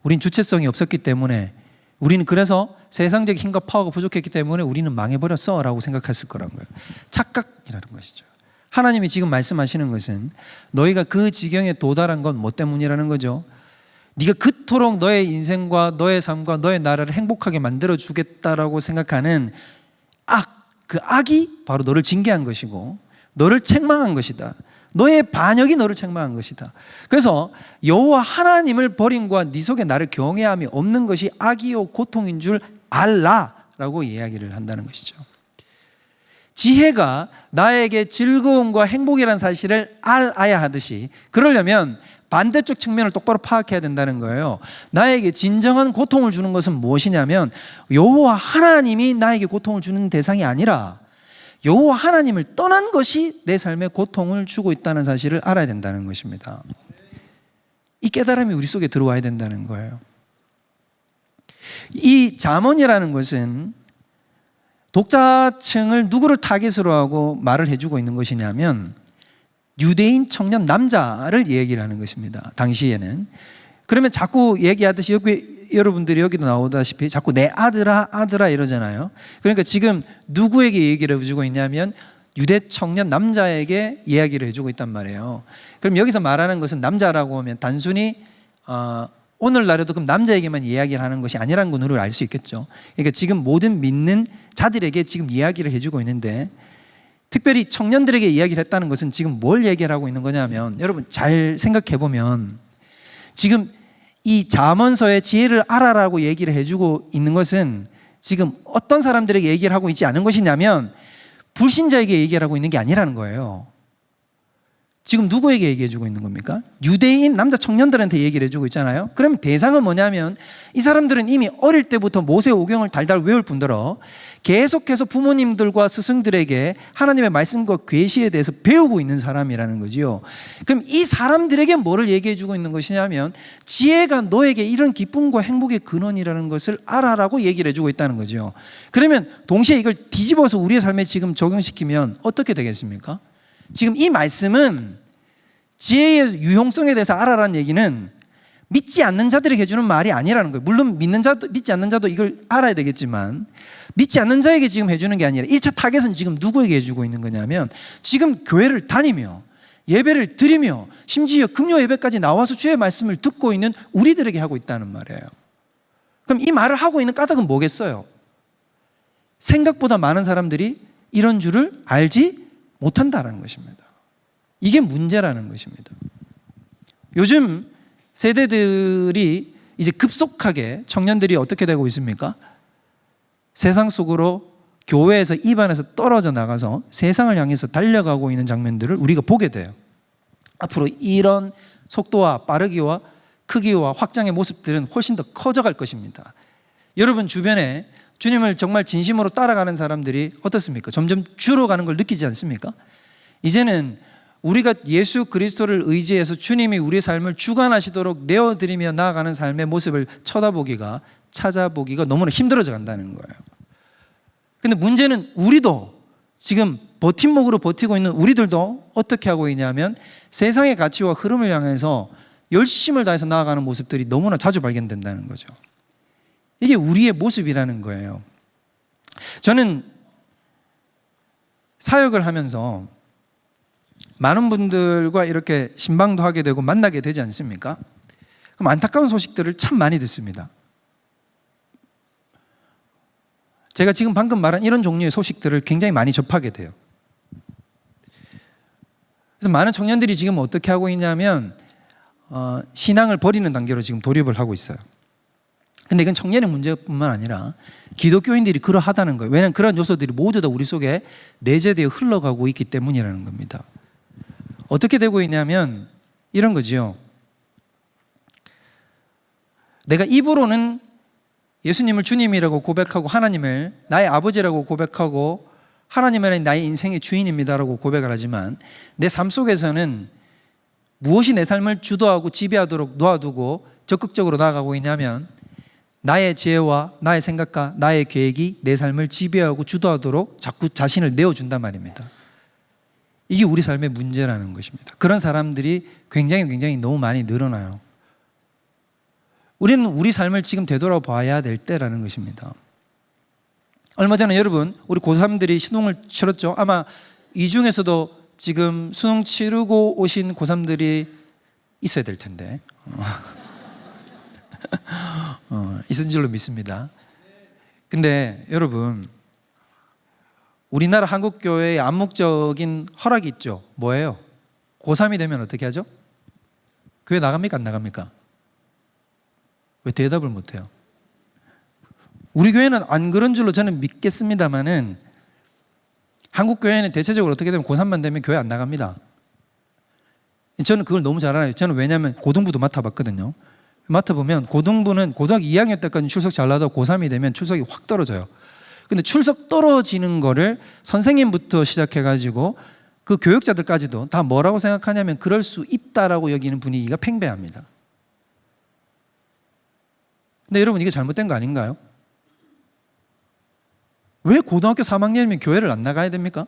우린 주체성이 없었기 때문에, 우리는 그래서 세상적 힘과 파워가 부족했기 때문에 우리는 망해버렸어 라고 생각했을 거란 거예요. 착각이라는 것이죠. 하나님이 지금 말씀하시는 것은 너희가 그 지경에 도달한 건 뭐 때문이라는 거죠? 네가 그토록 너의 인생과 너의 삶과 너의 나라를 행복하게 만들어주겠다라고 생각하는 그 악이 바로 너를 징계한 것이고 너를 책망한 것이다. 너의 반역이 너를 책망한 것이다. 그래서 여호와 하나님을 버림과 네 속에 나를 경외함이 없는 것이 악이요 고통인 줄 알라라고 이야기를 한다는 것이죠. 지혜가 나에게 즐거움과 행복이라는 사실을 알아야 하듯이, 그러려면 반대쪽 측면을 똑바로 파악해야 된다는 거예요. 나에게 진정한 고통을 주는 것은 무엇이냐면 여호와 하나님이 나에게 고통을 주는 대상이 아니라 여호와 하나님을 떠난 것이 내 삶에 고통을 주고 있다는 사실을 알아야 된다는 것입니다. 이 깨달음이 우리 속에 들어와야 된다는 거예요. 이 잠언이라는 것은 독자층을 누구를 타깃으로 하고 말을 해주고 있는 것이냐면 유대인 청년 남자를 얘기를 하는 것입니다. 당시에는. 그러면 자꾸 얘기하듯이 여러분들이 여기도 나오다시피 자꾸 내 아들아 아들아 이러잖아요. 그러니까 지금 누구에게 얘기를 해주고 있냐면 유대 청년 남자에게 이야기를 해주고 있단 말이에요. 그럼 여기서 말하는 것은 남자라고 하면 단순히 오늘날에도 그럼 남자에게만 이야기를 하는 것이 아니라는 걸 알 수 있겠죠. 그러니까 지금 모든 믿는 자들에게 지금 이야기를 해주고 있는데, 특별히 청년들에게 이야기를 했다는 것은 지금 뭘 얘기를 하고 있는 거냐면, 여러분 잘 생각해 보면 지금 이 잠언서의 지혜를 알아라고 얘기를 해주고 있는 것은 지금 어떤 사람들에게 얘기를 하고 있지 않은 것이냐면 불신자에게 얘기를 하고 있는 게 아니라는 거예요. 지금 누구에게 얘기해주고 있는 겁니까? 유대인 남자 청년들한테 얘기를 해주고 있잖아요. 그럼 대상은 뭐냐면 이 사람들은 이미 어릴 때부터 모세 오경을 달달 외울 뿐더러 계속해서 부모님들과 스승들에게 하나님의 말씀과 계시에 대해서 배우고 있는 사람이라는 거지요. 그럼 이 사람들에게 뭐를 얘기해주고 있는 것이냐면 지혜가 너에게 이런 기쁨과 행복의 근원이라는 것을 알아라고 얘기를 해주고 있다는 거죠. 그러면 동시에 이걸 뒤집어서 우리의 삶에 지금 적용시키면 어떻게 되겠습니까? 지금 이 말씀은 지혜의 유용성에 대해서 알아라는 얘기는 믿지 않는 자들에게 해주는 말이 아니라는 거예요. 물론 믿지 않는 자도 이걸 알아야 되겠지만 믿지 않는 자에게 지금 해주는 게 아니라 1차 타겟은 지금 누구에게 해주고 있는 거냐면 지금 교회를 다니며 예배를 드리며 심지어 금요 예배까지 나와서 주의 말씀을 듣고 있는 우리들에게 하고 있다는 말이에요. 그럼 이 말을 하고 있는 까닭은 뭐겠어요? 생각보다 많은 사람들이 이런 줄을 알지 못한다는 것입니다. 이게 문제라는 것입니다. 요즘 세대들이 이제 급속하게 청년들이 어떻게 되고 있습니까? 세상 속으로 교회에서 입안에서 떨어져 나가서 세상을 향해서 달려가고 있는 장면들을 우리가 보게 돼요. 앞으로 이런 속도와 빠르기와 크기와 확장의 모습들은 훨씬 더 커져갈 것입니다. 여러분 주변에 주님을 정말 진심으로 따라가는 사람들이 어떻습니까? 점점 줄어가는 걸 느끼지 않습니까? 이제는 우리가 예수 그리스도를 의지해서 주님이 우리의 삶을 주관하시도록 내어드리며 나아가는 삶의 모습을 찾아보기가 너무나 힘들어져 간다는 거예요. 근데 문제는 우리도 지금 버팀목으로 버티고 있는 우리들도 어떻게 하고 있냐면 세상의 가치와 흐름을 향해서 열심을 다해서 나아가는 모습들이 너무나 자주 발견된다는 거죠. 이게 우리의 모습이라는 거예요. 저는 사역을 하면서 많은 분들과 이렇게 신방도 하게 되고 만나게 되지 않습니까? 그럼 안타까운 소식들을 참 많이 듣습니다. 제가 지금 방금 말한 이런 종류의 소식들을 굉장히 많이 접하게 돼요. 그래서 많은 청년들이 지금 어떻게 하고 있냐면 신앙을 버리는 단계로 지금 돌입을 하고 있어요. 근데 이건 청년의 문제뿐만 아니라 기독교인들이 그러하다는 거예요. 왜냐하면 그런 요소들이 모두 다 우리 속에 내재되어 흘러가고 있기 때문이라는 겁니다. 어떻게 되고 있냐면 이런 거지요. 내가 입으로는 예수님을 주님이라고 고백하고 하나님을 나의 아버지라고 고백하고 하나님은 나의 인생의 주인입니다라고 고백을 하지만 내 삶 속에서는 무엇이 내 삶을 주도하고 지배하도록 놓아두고 적극적으로 나아가고 있냐면 나의 지혜와 나의 생각과 나의 계획이 내 삶을 지배하고 주도하도록 자꾸 자신을 내어준단 말입니다. 이게 우리 삶의 문제라는 것입니다. 그런 사람들이 굉장히 너무 많이 늘어나요. 우리는 우리 삶을 지금 되돌아봐야 될 때라는 것입니다. 얼마 전에 여러분 우리 고3들이 수능을 치렀죠. 아마 이 중에서도 지금 수능 치르고 오신 고3들이 있어야 될 텐데 있은 줄로 믿습니다. 근데 여러분 우리나라 한국교회의 암묵적인 허락이 있죠. 뭐예요? 고3이 되면 어떻게 하죠? 교회 나갑니까? 안 나갑니까? 왜 대답을 못해요? 우리 교회는 안 그런 줄로 저는 믿겠습니다만은 한국 교회는 대체적으로 어떻게 되면 고3만 되면 교회 안 나갑니다. 저는 그걸 너무 잘 알아요. 저는 왜냐하면 고등부도 맡아봤거든요. 맡아보면 고등부는 고등학교 2학년 때까지 출석 잘 나다가 고3이 되면 출석이 확 떨어져요. 근데 출석 떨어지는 거를 선생님부터 시작해가지고 그 교육자들까지도 다 뭐라고 생각하냐면 그럴 수 있다라고 여기는 분위기가 팽배합니다. 근데 여러분 이게 잘못된 거 아닌가요? 왜 고등학교 3학년이면 교회를 안 나가야 됩니까?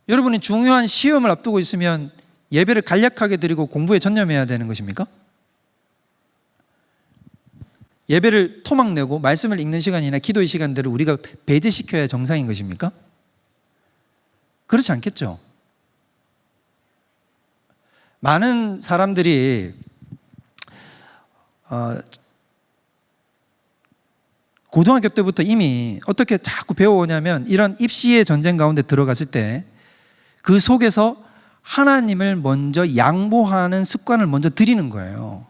여러분이 중요한 시험을 앞두고 있으면 예배를 간략하게 드리고 공부에 전념해야 되는 것입니까? 예배를 토막내고 말씀을 읽는 시간이나 기도의 시간들을 우리가 배제시켜야 정상인 것입니까? 그렇지 않겠죠? 많은 사람들이 고등학교 때부터 이미 어떻게 자꾸 배워오냐면 이런 입시의 전쟁 가운데 들어갔을 때 그 속에서 하나님을 먼저 양보하는 습관을 먼저 들이는 거예요.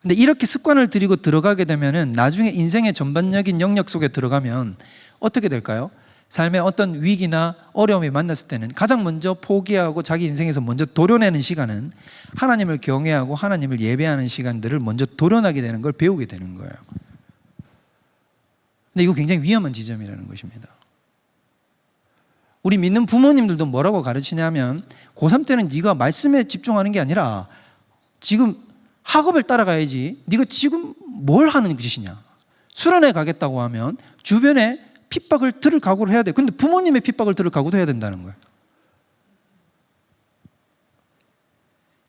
근데 이렇게 습관을 들이고 들어가게 되면은 나중에 인생의 전반적인 영역 속에 들어가면 어떻게 될까요? 삶의 어떤 위기나 어려움이 만났을 때는 가장 먼저 포기하고 자기 인생에서 먼저 도려내는 시간은 하나님을 경외하고 하나님을 예배하는 시간들을 먼저 도려내게 되는 걸 배우게 되는 거예요. 근데 이거 굉장히 위험한 지점이라는 것입니다. 우리 믿는 부모님들도 뭐라고 가르치냐면 고3 때는 네가 말씀에 집중하는 게 아니라 지금 학업을 따라가야지 네가 지금 뭘 하는 짓이냐. 수련회 가겠다고 하면 주변에 핍박을 들을 각오를 해야 돼. 근데 부모님의 핍박을 들을 각오도 해야 된다는 거예요.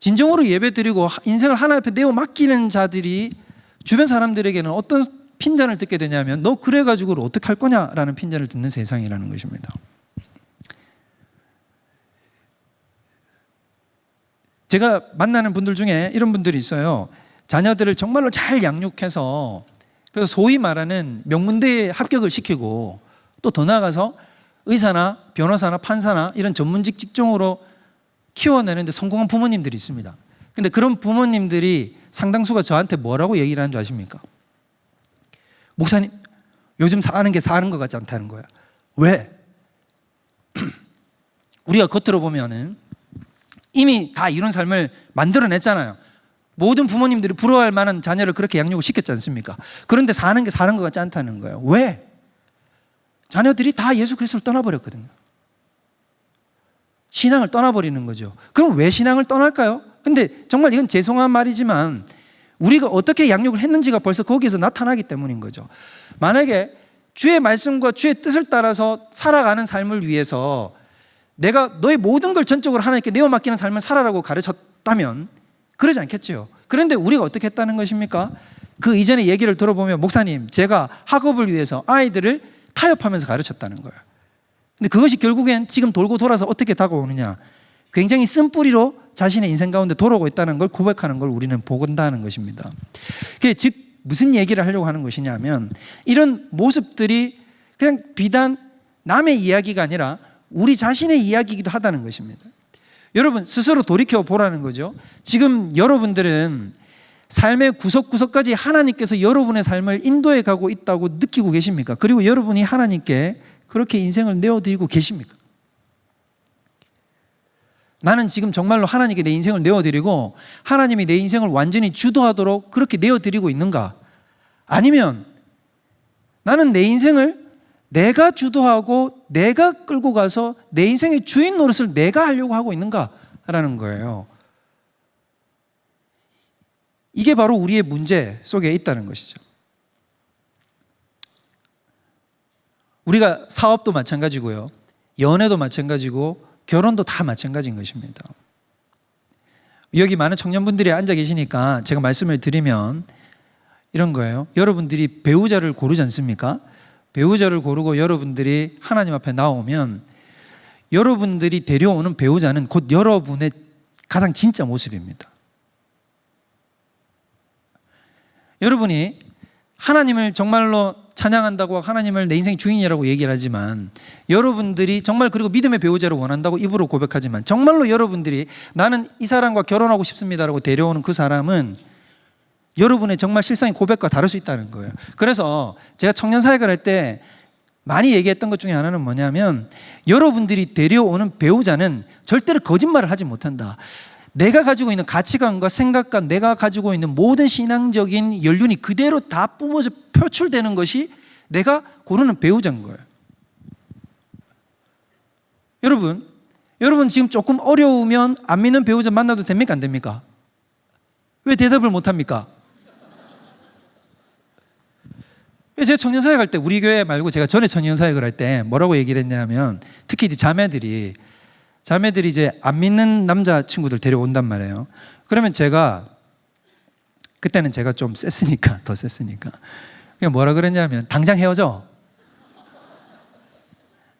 진정으로 예배드리고 인생을 하나님 앞에 내어 맡기는 자들이 주변 사람들에게는 어떤 핀잔을 듣게 되냐면 너 그래가지고 어떻게 할 거냐라는 핀잔을 듣는 세상이라는 것입니다. 제가 만나는 분들 중에 이런 분들이 있어요. 자녀들을 정말로 잘 양육해서 그래서 소위 말하는 명문대에 합격을 시키고 또 더 나아가서 의사나 변호사나 판사나 이런 전문직 직종으로 키워내는데 성공한 부모님들이 있습니다. 근데 그런 부모님들이 상당수가 저한테 뭐라고 얘기를 하는 줄 아십니까? 목사님, 요즘 사는 게 사는 것 같지 않다는 거야. 왜? 우리가 겉으로 보면은 이미 다 이런 삶을 만들어냈잖아요. 모든 부모님들이 부러워할 만한 자녀를 그렇게 양육을 시켰지 않습니까? 그런데 사는 게 사는 것 같지 않다는 거예요. 왜? 자녀들이 다 예수 그리스도를 떠나버렸거든요. 신앙을 떠나버리는 거죠. 그럼 왜 신앙을 떠날까요? 근데 정말 이건 죄송한 말이지만 우리가 어떻게 양육을 했는지가 벌써 거기에서 나타나기 때문인 거죠. 만약에 주의 말씀과 주의 뜻을 따라서 살아가는 삶을 위해서 내가 너의 모든 걸 전적으로 하나님께 내어 맡기는 삶을 살아라고 가르쳤다면 그러지 않겠죠. 그런데 우리가 어떻게 했다는 것입니까? 그 이전의 얘기를 들어보면 목사님, 제가 학업을 위해서 아이들을 타협하면서 가르쳤다는 거예요. 근데 그것이 결국엔 지금 돌고 돌아서 어떻게 다가오느냐, 굉장히 쓴뿌리로 자신의 인생 가운데 돌아오고 있다는 걸 고백하는 걸 우리는 보건다는 것입니다. 즉 무슨 얘기를 하려고 하는 것이냐면 이런 모습들이 그냥 비단 남의 이야기가 아니라 우리 자신의 이야기이기도 하다는 것입니다. 여러분 스스로 돌이켜 보라는 거죠. 지금 여러분들은 삶의 구석구석까지 하나님께서 여러분의 삶을 인도해 가고 있다고 느끼고 계십니까? 그리고 여러분이 하나님께 그렇게 인생을 내어드리고 계십니까? 나는 지금 정말로 하나님께 내 인생을 내어드리고 하나님이 내 인생을 완전히 주도하도록 그렇게 내어드리고 있는가? 아니면 나는 내 인생을 내가 주도하고 내가 끌고 가서 내 인생의 주인 노릇을 내가 하려고 하고 있는가라는 거예요. 이게 바로 우리의 문제 속에 있다는 것이죠. 우리가 사업도 마찬가지고요, 연애도 마찬가지고 결혼도 다 마찬가지인 것입니다. 여기 많은 청년분들이 앉아 계시니까 제가 말씀을 드리면 이런 거예요. 여러분들이 배우자를 고르지 않습니까? 배우자를 고르고 여러분들이 하나님 앞에 나오면 여러분들이 데려오는 배우자는 곧 여러분의 가장 진짜 모습입니다. 여러분이 하나님을 정말로 찬양한다고 하나님을 내 인생의 주인이라고 얘기를 하지만 여러분들이 정말 그리고 믿음의 배우자를 원한다고 입으로 고백하지만 정말로 여러분들이 나는 이 사람과 결혼하고 싶습니다라고 데려오는 그 사람은 여러분의 정말 실상의 고백과 다를 수 있다는 거예요. 그래서 제가 청년 사역을 할 때 많이 얘기했던 것 중에 하나는 뭐냐면 여러분들이 데려오는 배우자는 절대로 거짓말을 하지 못한다. 내가 가지고 있는 가치관과 생각과 내가 가지고 있는 모든 신앙적인 연륜이 그대로 다 뿜어져 표출되는 것이 내가 고르는 배우자인 거예요. 여러분 지금 조금 어려우면 안 믿는 배우자 만나도 됩니까? 안 됩니까? 왜 대답을 못합니까? 제가 청년사역 할 때 우리 교회 말고 제가 전에 청년사역을 할 때 뭐라고 얘기를 했냐면 특히 이제 자매들이 이제 안 믿는 남자 친구들 데려온단 말이에요. 그러면 제가 그때는 제가 좀 셌으니까 더 셌으니까 그냥 뭐라 그랬냐면 당장 헤어져.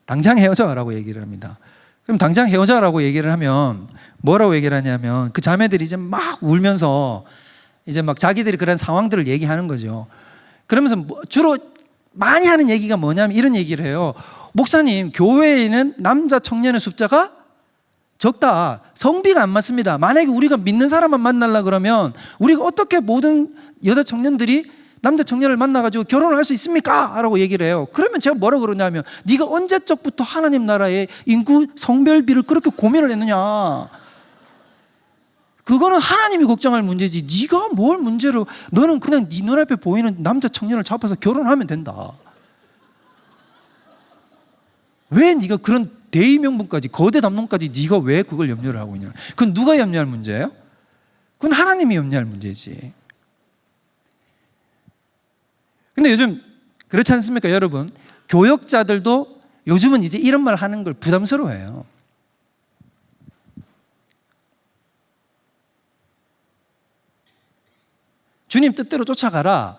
당장 헤어져라고 얘기를 합니다. 그럼 당장 헤어져라고 얘기를 하면 뭐라고 얘기를 하냐면 그 자매들이 이제 막 울면서 이제 막 자기들이 그런 상황들을 얘기하는 거죠. 그러면서 주로 많이 하는 얘기가 뭐냐면 이런 얘기를 해요. 목사님, 교회에는 남자 청년의 숫자가 적다. 성비가 안 맞습니다. 만약에 우리가 믿는 사람만 만나려 그러면 우리가 어떻게 모든 여자 청년들이 남자 청년을 만나가지고 결혼을 할 수 있습니까? 라고 얘기를 해요. 그러면 제가 뭐라고 그러냐면 네가 언제적부터 하나님 나라의 인구 성별비를 그렇게 고민을 했느냐. 그거는 하나님이 걱정할 문제지 네가 뭘 문제로, 너는 그냥 네 눈앞에 보이는 남자 청년을 잡아서 결혼하면 된다. 왜 네가 그런 대의 명분까지, 거대 담론까지 네가 왜 그걸 염려를 하고 있냐. 그건 누가 염려할 문제예요? 그건 하나님이 염려할 문제지. 근데 요즘 그렇지 않습니까 여러분? 교역자들도 요즘은 이제 이런 말 하는 걸 부담스러워해요. 주님 뜻대로 쫓아가라.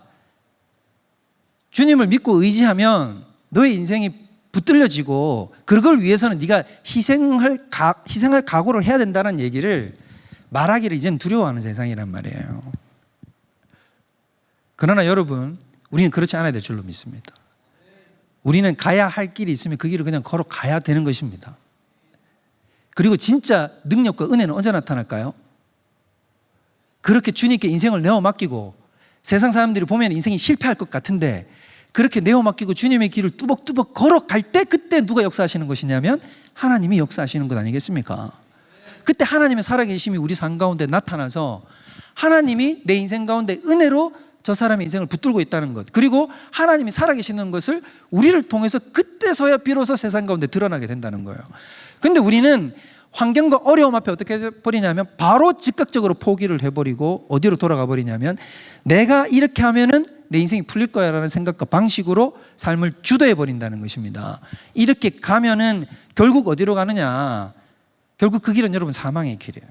주님을 믿고 의지하면 너의 인생이 붙들려지고 그걸 위해서는 네가 희생할 각오를 해야 된다는 얘기를 말하기를 이제는 두려워하는 세상이란 말이에요. 그러나 여러분, 우리는 그렇지 않아야 될 줄로 믿습니다. 우리는 가야 할 길이 있으면 그 길을 그냥 걸어가야 되는 것입니다. 그리고 진짜 능력과 은혜는 언제 나타날까요? 그렇게 주님께 인생을 내어 맡기고, 세상 사람들이 보면 인생이 실패할 것 같은데 그렇게 내어 맡기고 주님의 길을 뚜벅뚜벅 걸어갈 때, 그때 누가 역사하시는 것이냐면 하나님이 역사하시는 것 아니겠습니까? 그때 하나님의 살아계심이 우리 삶 가운데 나타나서 하나님이 내 인생 가운데 은혜로 저 사람의 인생을 붙들고 있다는 것, 그리고 하나님이 살아계시는 것을 우리를 통해서 그때서야 비로소 세상 가운데 드러나게 된다는 거예요. 근데 우리는 환경과 어려움 앞에 어떻게 해버리냐면 바로 즉각적으로 포기를 해버리고 어디로 돌아가 버리냐면 내가 이렇게 하면은 내 인생이 풀릴 거야 라는 생각과 방식으로 삶을 주도해 버린다는 것입니다. 이렇게 가면은 결국 어디로 가느냐, 결국 그 길은 여러분 사망의 길이에요.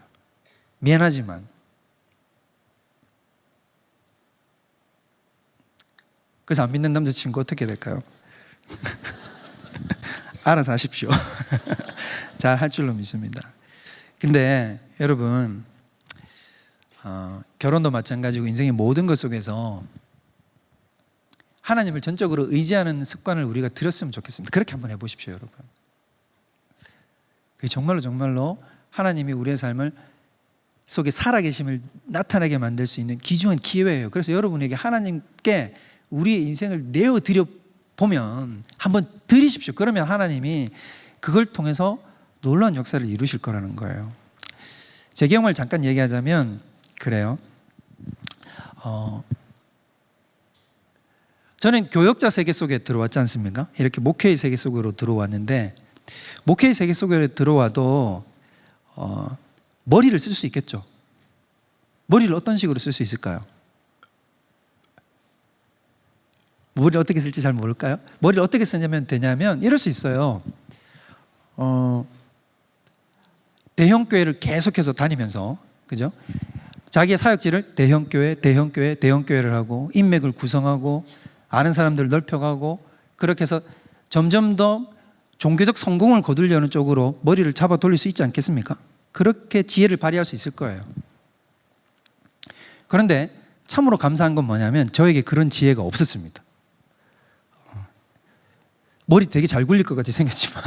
미안하지만. 그래서 안 믿는 남자친구 어떻게 될까요? 알아서 하십시오. 잘 할 줄로 믿습니다. 근데 여러분, 결혼도 마찬가지고 인생의 모든 것 속에서 하나님을 전적으로 의지하는 습관을 우리가 들였으면 좋겠습니다. 그렇게 한번 해보십시오, 여러분. 그게 정말로 하나님이 우리의 삶을 속에 살아계심을 나타나게 만들 수 있는 귀중한 기회예요. 그래서 여러분에게 하나님께 우리의 인생을 내어드려 보면 한번 드리십시오. 그러면 하나님이 그걸 통해서 놀라운 역사를 이루실 거라는 거예요. 제 경험을 잠깐 얘기하자면 그래요. 저는 교역자 세계 속에 들어왔지 않습니까? 이렇게 목회의 세계 속으로 들어왔는데, 목회의 세계 속에 들어와도 머리를 쓸 수 있겠죠. 머리를 어떤 식으로 쓸 수 있을까요? 머리를 어떻게 쓸지 잘 모를까요? 머리를 어떻게 쓰냐면 되냐면 이럴 수 있어요. 대형교회를 계속해서 다니면서, 그죠? 자기의 사역지를 대형교회를 하고 인맥을 구성하고 아는 사람들을 넓혀가고, 그렇게 해서 점점 더 종교적 성공을 거두려는 쪽으로 머리를 잡아 돌릴 수 있지 않겠습니까? 그렇게 지혜를 발휘할 수 있을 거예요. 그런데 참으로 감사한 건 뭐냐면 저에게 그런 지혜가 없었습니다. 머리 되게 잘 굴릴 것 같이 생겼지만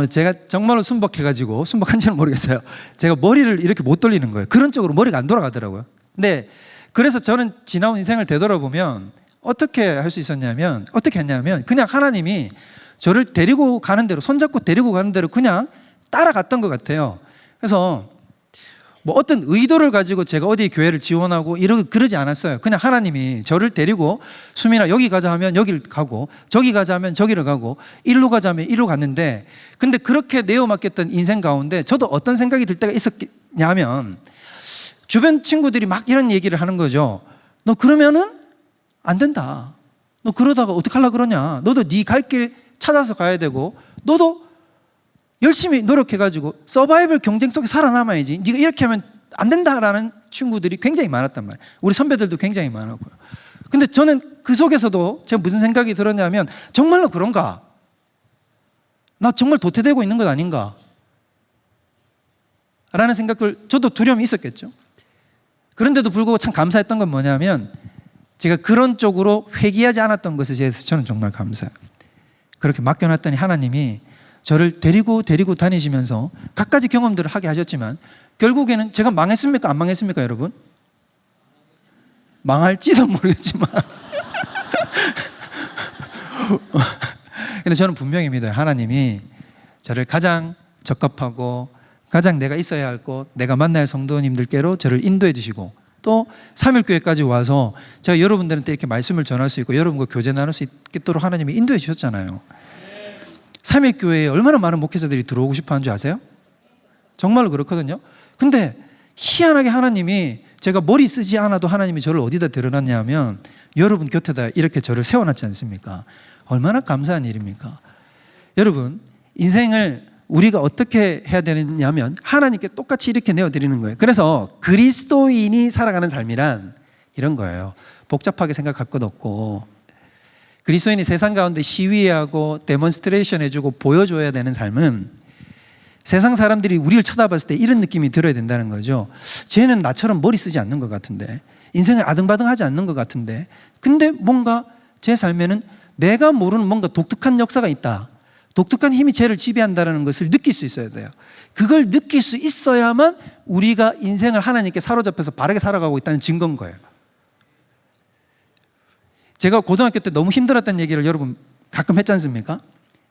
제가 정말로 순박해가지고, 순박한지는 모르겠어요. 제가 머리를 이렇게 못 돌리는 거예요. 그런 쪽으로 머리가 안 돌아가더라고요. 근데 그래서 저는 지나온 인생을 되돌아보면 어떻게 할 수 있었냐면, 어떻게 했냐면 그냥 하나님이 저를 데리고 가는 대로, 손잡고 데리고 가는 대로 그냥 따라갔던 것 같아요. 그래서 뭐 어떤 의도를 가지고 제가 어디 교회를 지원하고 그러지 않았어요. 그냥 하나님이 저를 데리고 수민아 여기 가자 하면 여기를 가고, 저기 가자 하면 저기를 가고, 일로 가자 하면 일로 갔는데, 근데 그렇게 내어 맡겼던 인생 가운데 저도 어떤 생각이 들 때가 있었냐면, 주변 친구들이 막 이런 얘기를 하는 거죠. 너 그러면은 안 된다. 너 그러다가 어떡하려고 그러냐. 너도 네 갈 길 찾아서 가야 되고, 너도 열심히 노력해가지고 서바이벌 경쟁 속에 살아남아야지. 네가 이렇게 하면 안 된다라는 친구들이 굉장히 많았단 말이에요. 우리 선배들도 굉장히 많았고요. 근데 저는 그 속에서도 제가 무슨 생각이 들었냐면, 정말로 그런가? 나 정말 도태되고 있는 것 아닌가? 라는 생각을, 저도 두려움이 있었겠죠. 그런데도 불구하고 참 감사했던 건 뭐냐면 제가 그런 쪽으로 회귀하지 않았던 것에 대해서 저는 정말 감사해요. 그렇게 맡겨놨더니 하나님이 저를 데리고 다니시면서 갖가지 경험들을 하게 하셨지만 결국에는 제가 망했습니까? 안 망했습니까, 여러분? 망할지도 모르겠지만 근데 저는 분명히 믿어요. 하나님이 저를 가장 적합하고 가장 내가 있어야 할 곳, 내가 만나야 할 성도님들께로 저를 인도해 주시고 또 3일교회까지 와서 제가 여러분들한테 이렇게 말씀을 전할 수 있고 여러분과 교제 나눌 수 있도록 하나님이 인도해 주셨잖아요. 3일교회에 얼마나 많은 목회자들이 들어오고 싶어 하는 줄 아세요? 정말로 그렇거든요. 근데 희한하게 하나님이 제가 머리 쓰지 않아도 하나님이 저를 어디다 데려놨냐면 여러분 곁에다 이렇게 저를 세워놨지 않습니까? 얼마나 감사한 일입니까? 여러분, 인생을 우리가 어떻게 해야 되느냐면 하나님께 똑같이 이렇게 내어드리는 거예요. 그래서 그리스도인이 살아가는 삶이란 이런 거예요. 복잡하게 생각할 것 없고 그리스도인이 세상 가운데 시위하고 데몬스트레이션 해주고 보여줘야 되는 삶은 세상 사람들이 우리를 쳐다봤을 때 이런 느낌이 들어야 된다는 거죠. 쟤는 나처럼 머리 쓰지 않는 것 같은데 인생을 아등바등하지 않는 것 같은데 근데 뭔가 제 삶에는 내가 모르는 뭔가 독특한 역사가 있다. 독특한 힘이 쟤를 지배한다는 것을 느낄 수 있어야 돼요. 그걸 느낄 수 있어야만 우리가 인생을 하나님께 사로잡혀서 바르게 살아가고 있다는 증거인 거예요. 제가 고등학교 때 너무 힘들었다는 얘기를 여러분 가끔 했지 않습니까?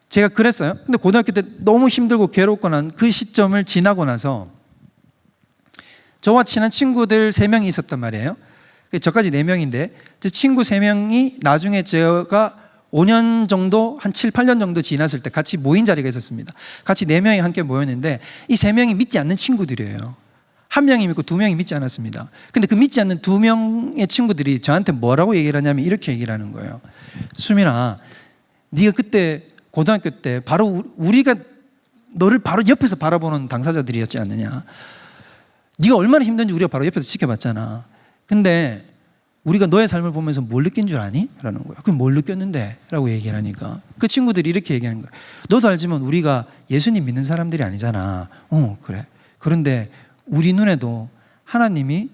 제가 그랬어요. 근데 고등학교 때 너무 힘들고 괴롭고 난 그 시점을 지나고 나서 저와 친한 친구들 3명이 있었단 말이에요. 저까지 4명인데 제 친구 3명이 나중에 제가 5년 정도 한 7, 8년 정도 지났을 때 같이 모인 자리가 있었습니다. 같이 4명이 함께 모였는데 이 3명이 믿지 않는 친구들이에요. 1명이 믿고 2명이 믿지 않았습니다. 근데 그 믿지 않는 2명의 친구들이 저한테 뭐라고 얘기를 하냐면 이렇게 얘기를 하는 거예요. 수민아, 네가 그때 고등학교 때 바로 우리가 너를 바로 옆에서 바라보는 당사자들이었지 않느냐. 네가 얼마나 힘든지 우리가 바로 옆에서 지켜봤잖아. 근데 우리가 너의 삶을 보면서 뭘 느낀 줄 아니? 라는 거야. 그럼 뭘 느꼈는데? 라고 얘기를 하니까 그 친구들이 이렇게 얘기하는 거야. 너도 알지만 우리가 예수님 믿는 사람들이 아니잖아. 그래. 그런데 우리 눈에도 하나님이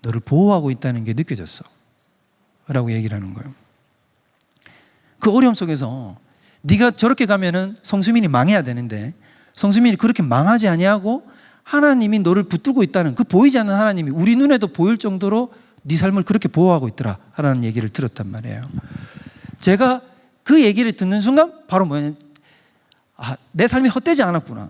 너를 보호하고 있다는 게 느껴졌어. 라고 얘기를 하는 거예요. 그 어려움 속에서 네가 저렇게 가면은 성수민이 망해야 되는데 성수민이 그렇게 망하지 아니하고 하나님이 너를 붙들고 있다는 그 보이지 않는 하나님이 우리 눈에도 보일 정도로 네 삶을 그렇게 보호하고 있더라 라는 얘기를 들었단 말이에요. 제가 그 얘기를 듣는 순간 바로 뭐냐면 내 삶이 헛되지 않았구나.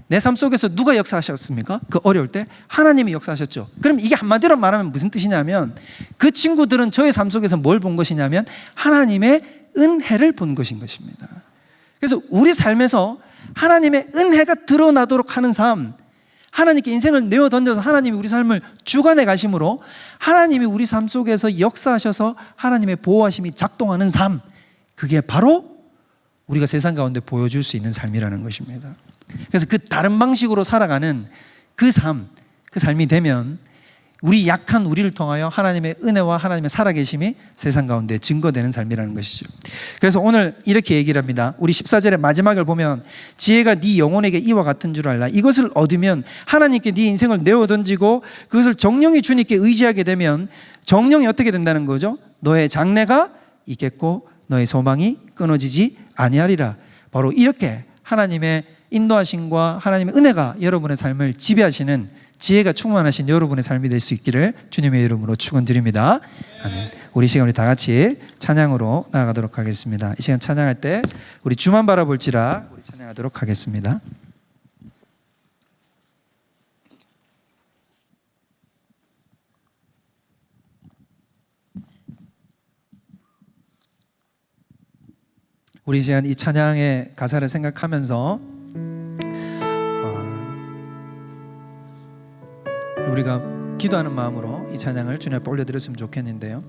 내 삶 속에서 누가 역사하셨습니까? 그 어려울 때 하나님이 역사하셨죠. 그럼 이게 한마디로 말하면 무슨 뜻이냐면 그 친구들은 저의 삶 속에서 뭘 본 것이냐면 하나님의 은혜를 본 것인 것입니다. 그래서 우리 삶에서 하나님의 은혜가 드러나도록 하는 삶, 하나님께 인생을 내어 던져서 하나님이 우리 삶을 주관해 가심으로 하나님이 우리 삶 속에서 역사하셔서 하나님의 보호하심이 작동하는 삶, 그게 바로 우리가 세상 가운데 보여줄 수 있는 삶이라는 것입니다. 그래서 그 다른 방식으로 살아가는 그 삶이 되면 우리 약한 우리를 통하여 하나님의 은혜와 하나님의 살아계심이 세상 가운데 증거되는 삶이라는 것이죠. 그래서 오늘 이렇게 얘기를 합니다. 우리 14절의 마지막을 보면 지혜가 네 영혼에게 이와 같은 줄 알라. 이것을 얻으면 하나님께 네 인생을 내어 던지고 그것을 정령이 주님께 의지하게 되면 정령이 어떻게 된다는 거죠? 너의 장래가 있겠고 너의 소망이 끊어지지 아니하리라. 바로 이렇게 하나님의 인도하심과 하나님의 은혜가 여러분의 삶을 지배하시는 지혜가 충만하신 여러분의 삶이 될 수 있기를 주님의 이름으로 축원드립니다. 아멘. 우리 시간 우리 다 같이 찬양으로 나아가도록 하겠습니다. 이 시간 찬양할 때 우리 주만 바라볼지라 우리 찬양하도록 하겠습니다. 우리 시간 이 찬양의 가사를 생각하면서 우리가 기도하는 마음으로 이 찬양을 주님 앞에 올려드렸으면 좋겠는데요.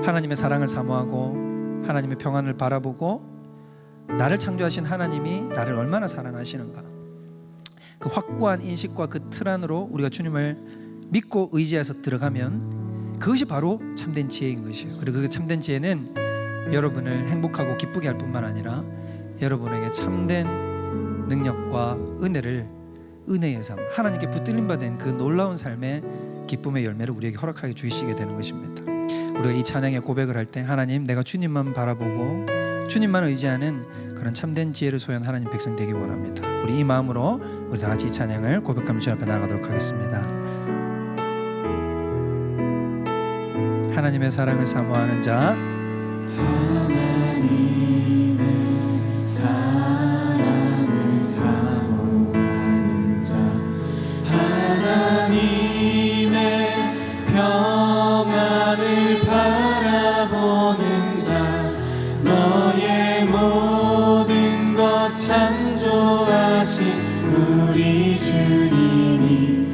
하나님의 사랑을 사모하고 하나님의 평안을 바라보고 나를 창조하신 하나님이 나를 얼마나 사랑하시는가, 그 확고한 인식과 그 틀 안으로 우리가 주님을 믿고 의지해서 들어가면 그것이 바로 참된 지혜인 것이에요. 그리고 그 참된 지혜는 여러분을 행복하고 기쁘게 할 뿐만 아니라 여러분에게 참된 능력과 은혜의 삶, 하나님께 붙들림 받은 그 놀라운 삶의 기쁨의 열매를 우리에게 허락하여 주시게 되는 것입니다. 우리가 이 찬양의 고백을 할 때 하나님 내가 주님만 바라보고 주님만 의지하는 그런 참된 지혜를 소유한 하나님 백성 되기 원합니다. 우리 이 마음으로 우리 다 같이 이 찬양을 고백하며 주님 앞에 나아가도록 하겠습니다. 하나님의 사랑을 사모하는 자, 하나님의 사랑을 사모하는 자, 하나님의 평안을 바라보는 자, 너의 모든 것 창조하신 우리 주님이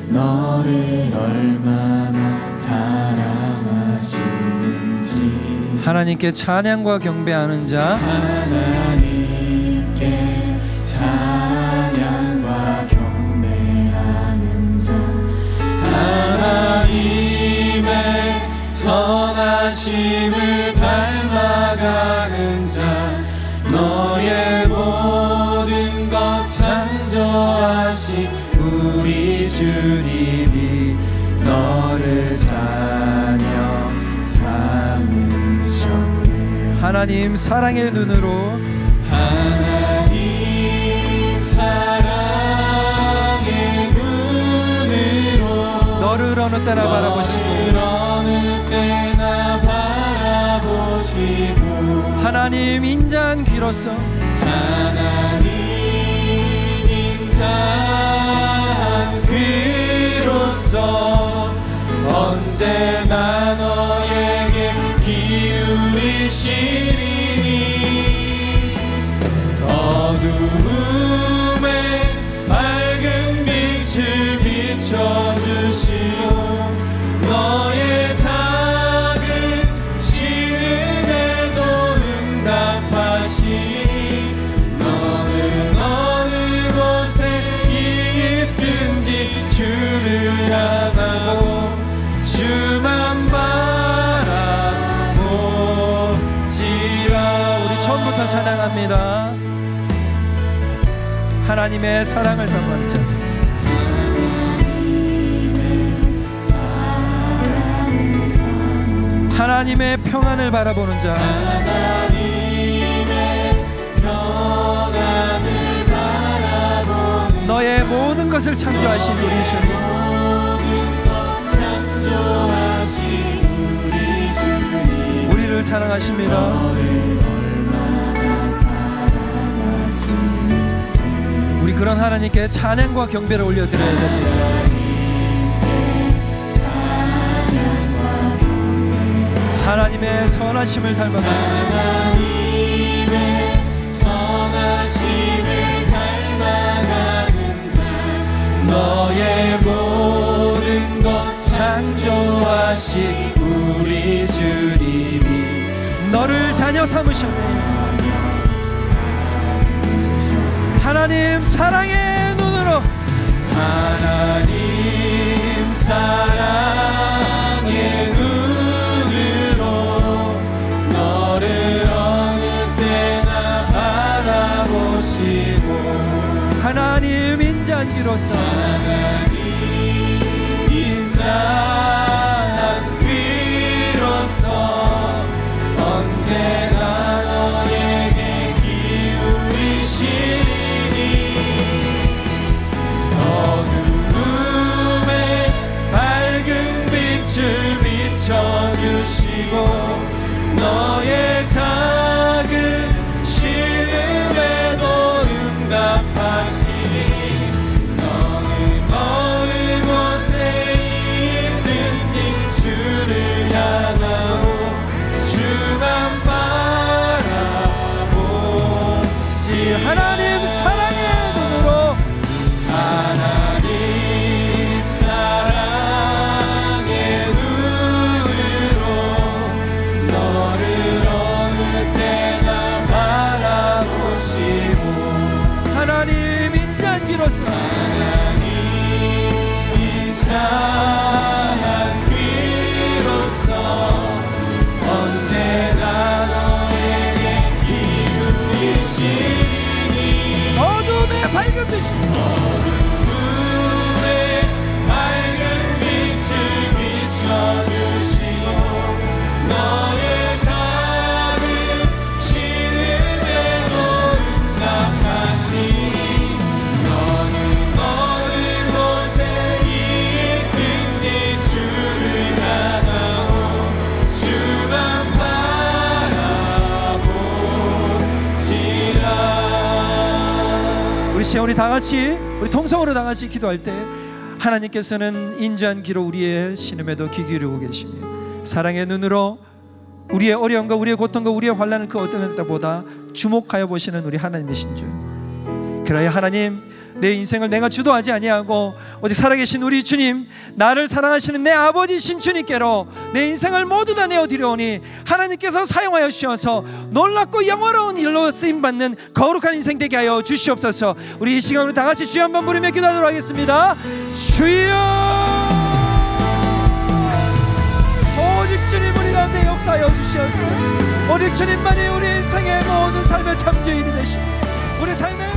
너를 얼마나 사랑하시는지, 하나님께 찬양과 경배하는 자, 하나님께 찬양과 경배하는 자, 하나님의 선하심을 닮아가는 자, 너의 모든 것 창조하신 우리 주님이 너를 찬양 삼으셨네. 하나님 사랑의 눈으로, 하나님 사랑의 눈으로 너를 어느 때나 바라보시고, 어느 때나 바라보시고, 하나님 인자한 귀로서 하나님 인자한 귀로서 언제나 너에게 기울이시니, 어두움에 밝은 빛을 비춰주시오, 너의 작은 시름에도 응답하시니, 너는 어느 곳에 있든지 주를 향하고 주만 바라보지라. 우리 처음부터 찬양합니다. 하나님의 사랑을 사모하는 자, 하나님의 평안을 바라보는 자, 하나님의 평안을 바라보는 너의 모든 것을 창조하신 우리 주님, 모든 것 창조하신 우리 주님, 우리를 사랑하십니다. 너를 얼마나 사랑하시는지, 우리 그런 하나님께 찬양과 경배를 올려드려야 됩니다. 하나님의 선하심을 닮아가는, 하나님의 선하심을 닮아가는 자, 너의 모든 것 창조하신 우리 주님이 너를 자녀 삼으셨네. 하나님 사랑의 눈으로, 하나님 사랑의 눈으로 너를 어느 때나 바라보시고, 하나님 인자한 귀로서 하나님 인자한 귀로서 언제나 너에게 기울이시니, 어두움에 밝은 빛을 비춰주시고, 너의 작은 시름에도 응답하시니, 너는 어느 곳에 있든지 주를 향하고 주만 바라보지. 하나님 사랑의 눈으로, 하나님 사랑의 눈으로 너를 어느 때나 바라보시고, 하나님 인자한 귀로서 하나님 인자한 귀로서 언제나 너에게 기울이시니, 시간 우리 다 같이 우리 통성으로 다 같이 기도할 때 하나님께서는 인자한 귀로 우리의 신음에도 귀 기울이고 계시며 사랑의 눈으로 우리의 어려움과 우리의 고통과 우리의 환난을 그 어떤 때보다 주목하여 보시는 우리 하나님이신 줄. 그러야 하나님, 내 인생을 내가 주도하지 아니하고 어디 살아계신 우리 주님, 나를 사랑하시는 내 아버지신 주님께로 내 인생을 모두 다 내어드려오니 하나님께서 사용하여 주셔서 놀랍고 영화로운 일로 쓰임받는 거룩한 인생 되게 하여 주시옵소서. 우리 이 시간으로 다 같이 주여 한번 부르며 기도하도록 하겠습니다. 주여, 오직 주님 우리 가운데 역사하여 주시옵소서. 오직 주님만이 우리 인생의 모든 삶의 참주인이 되시고 우리 삶의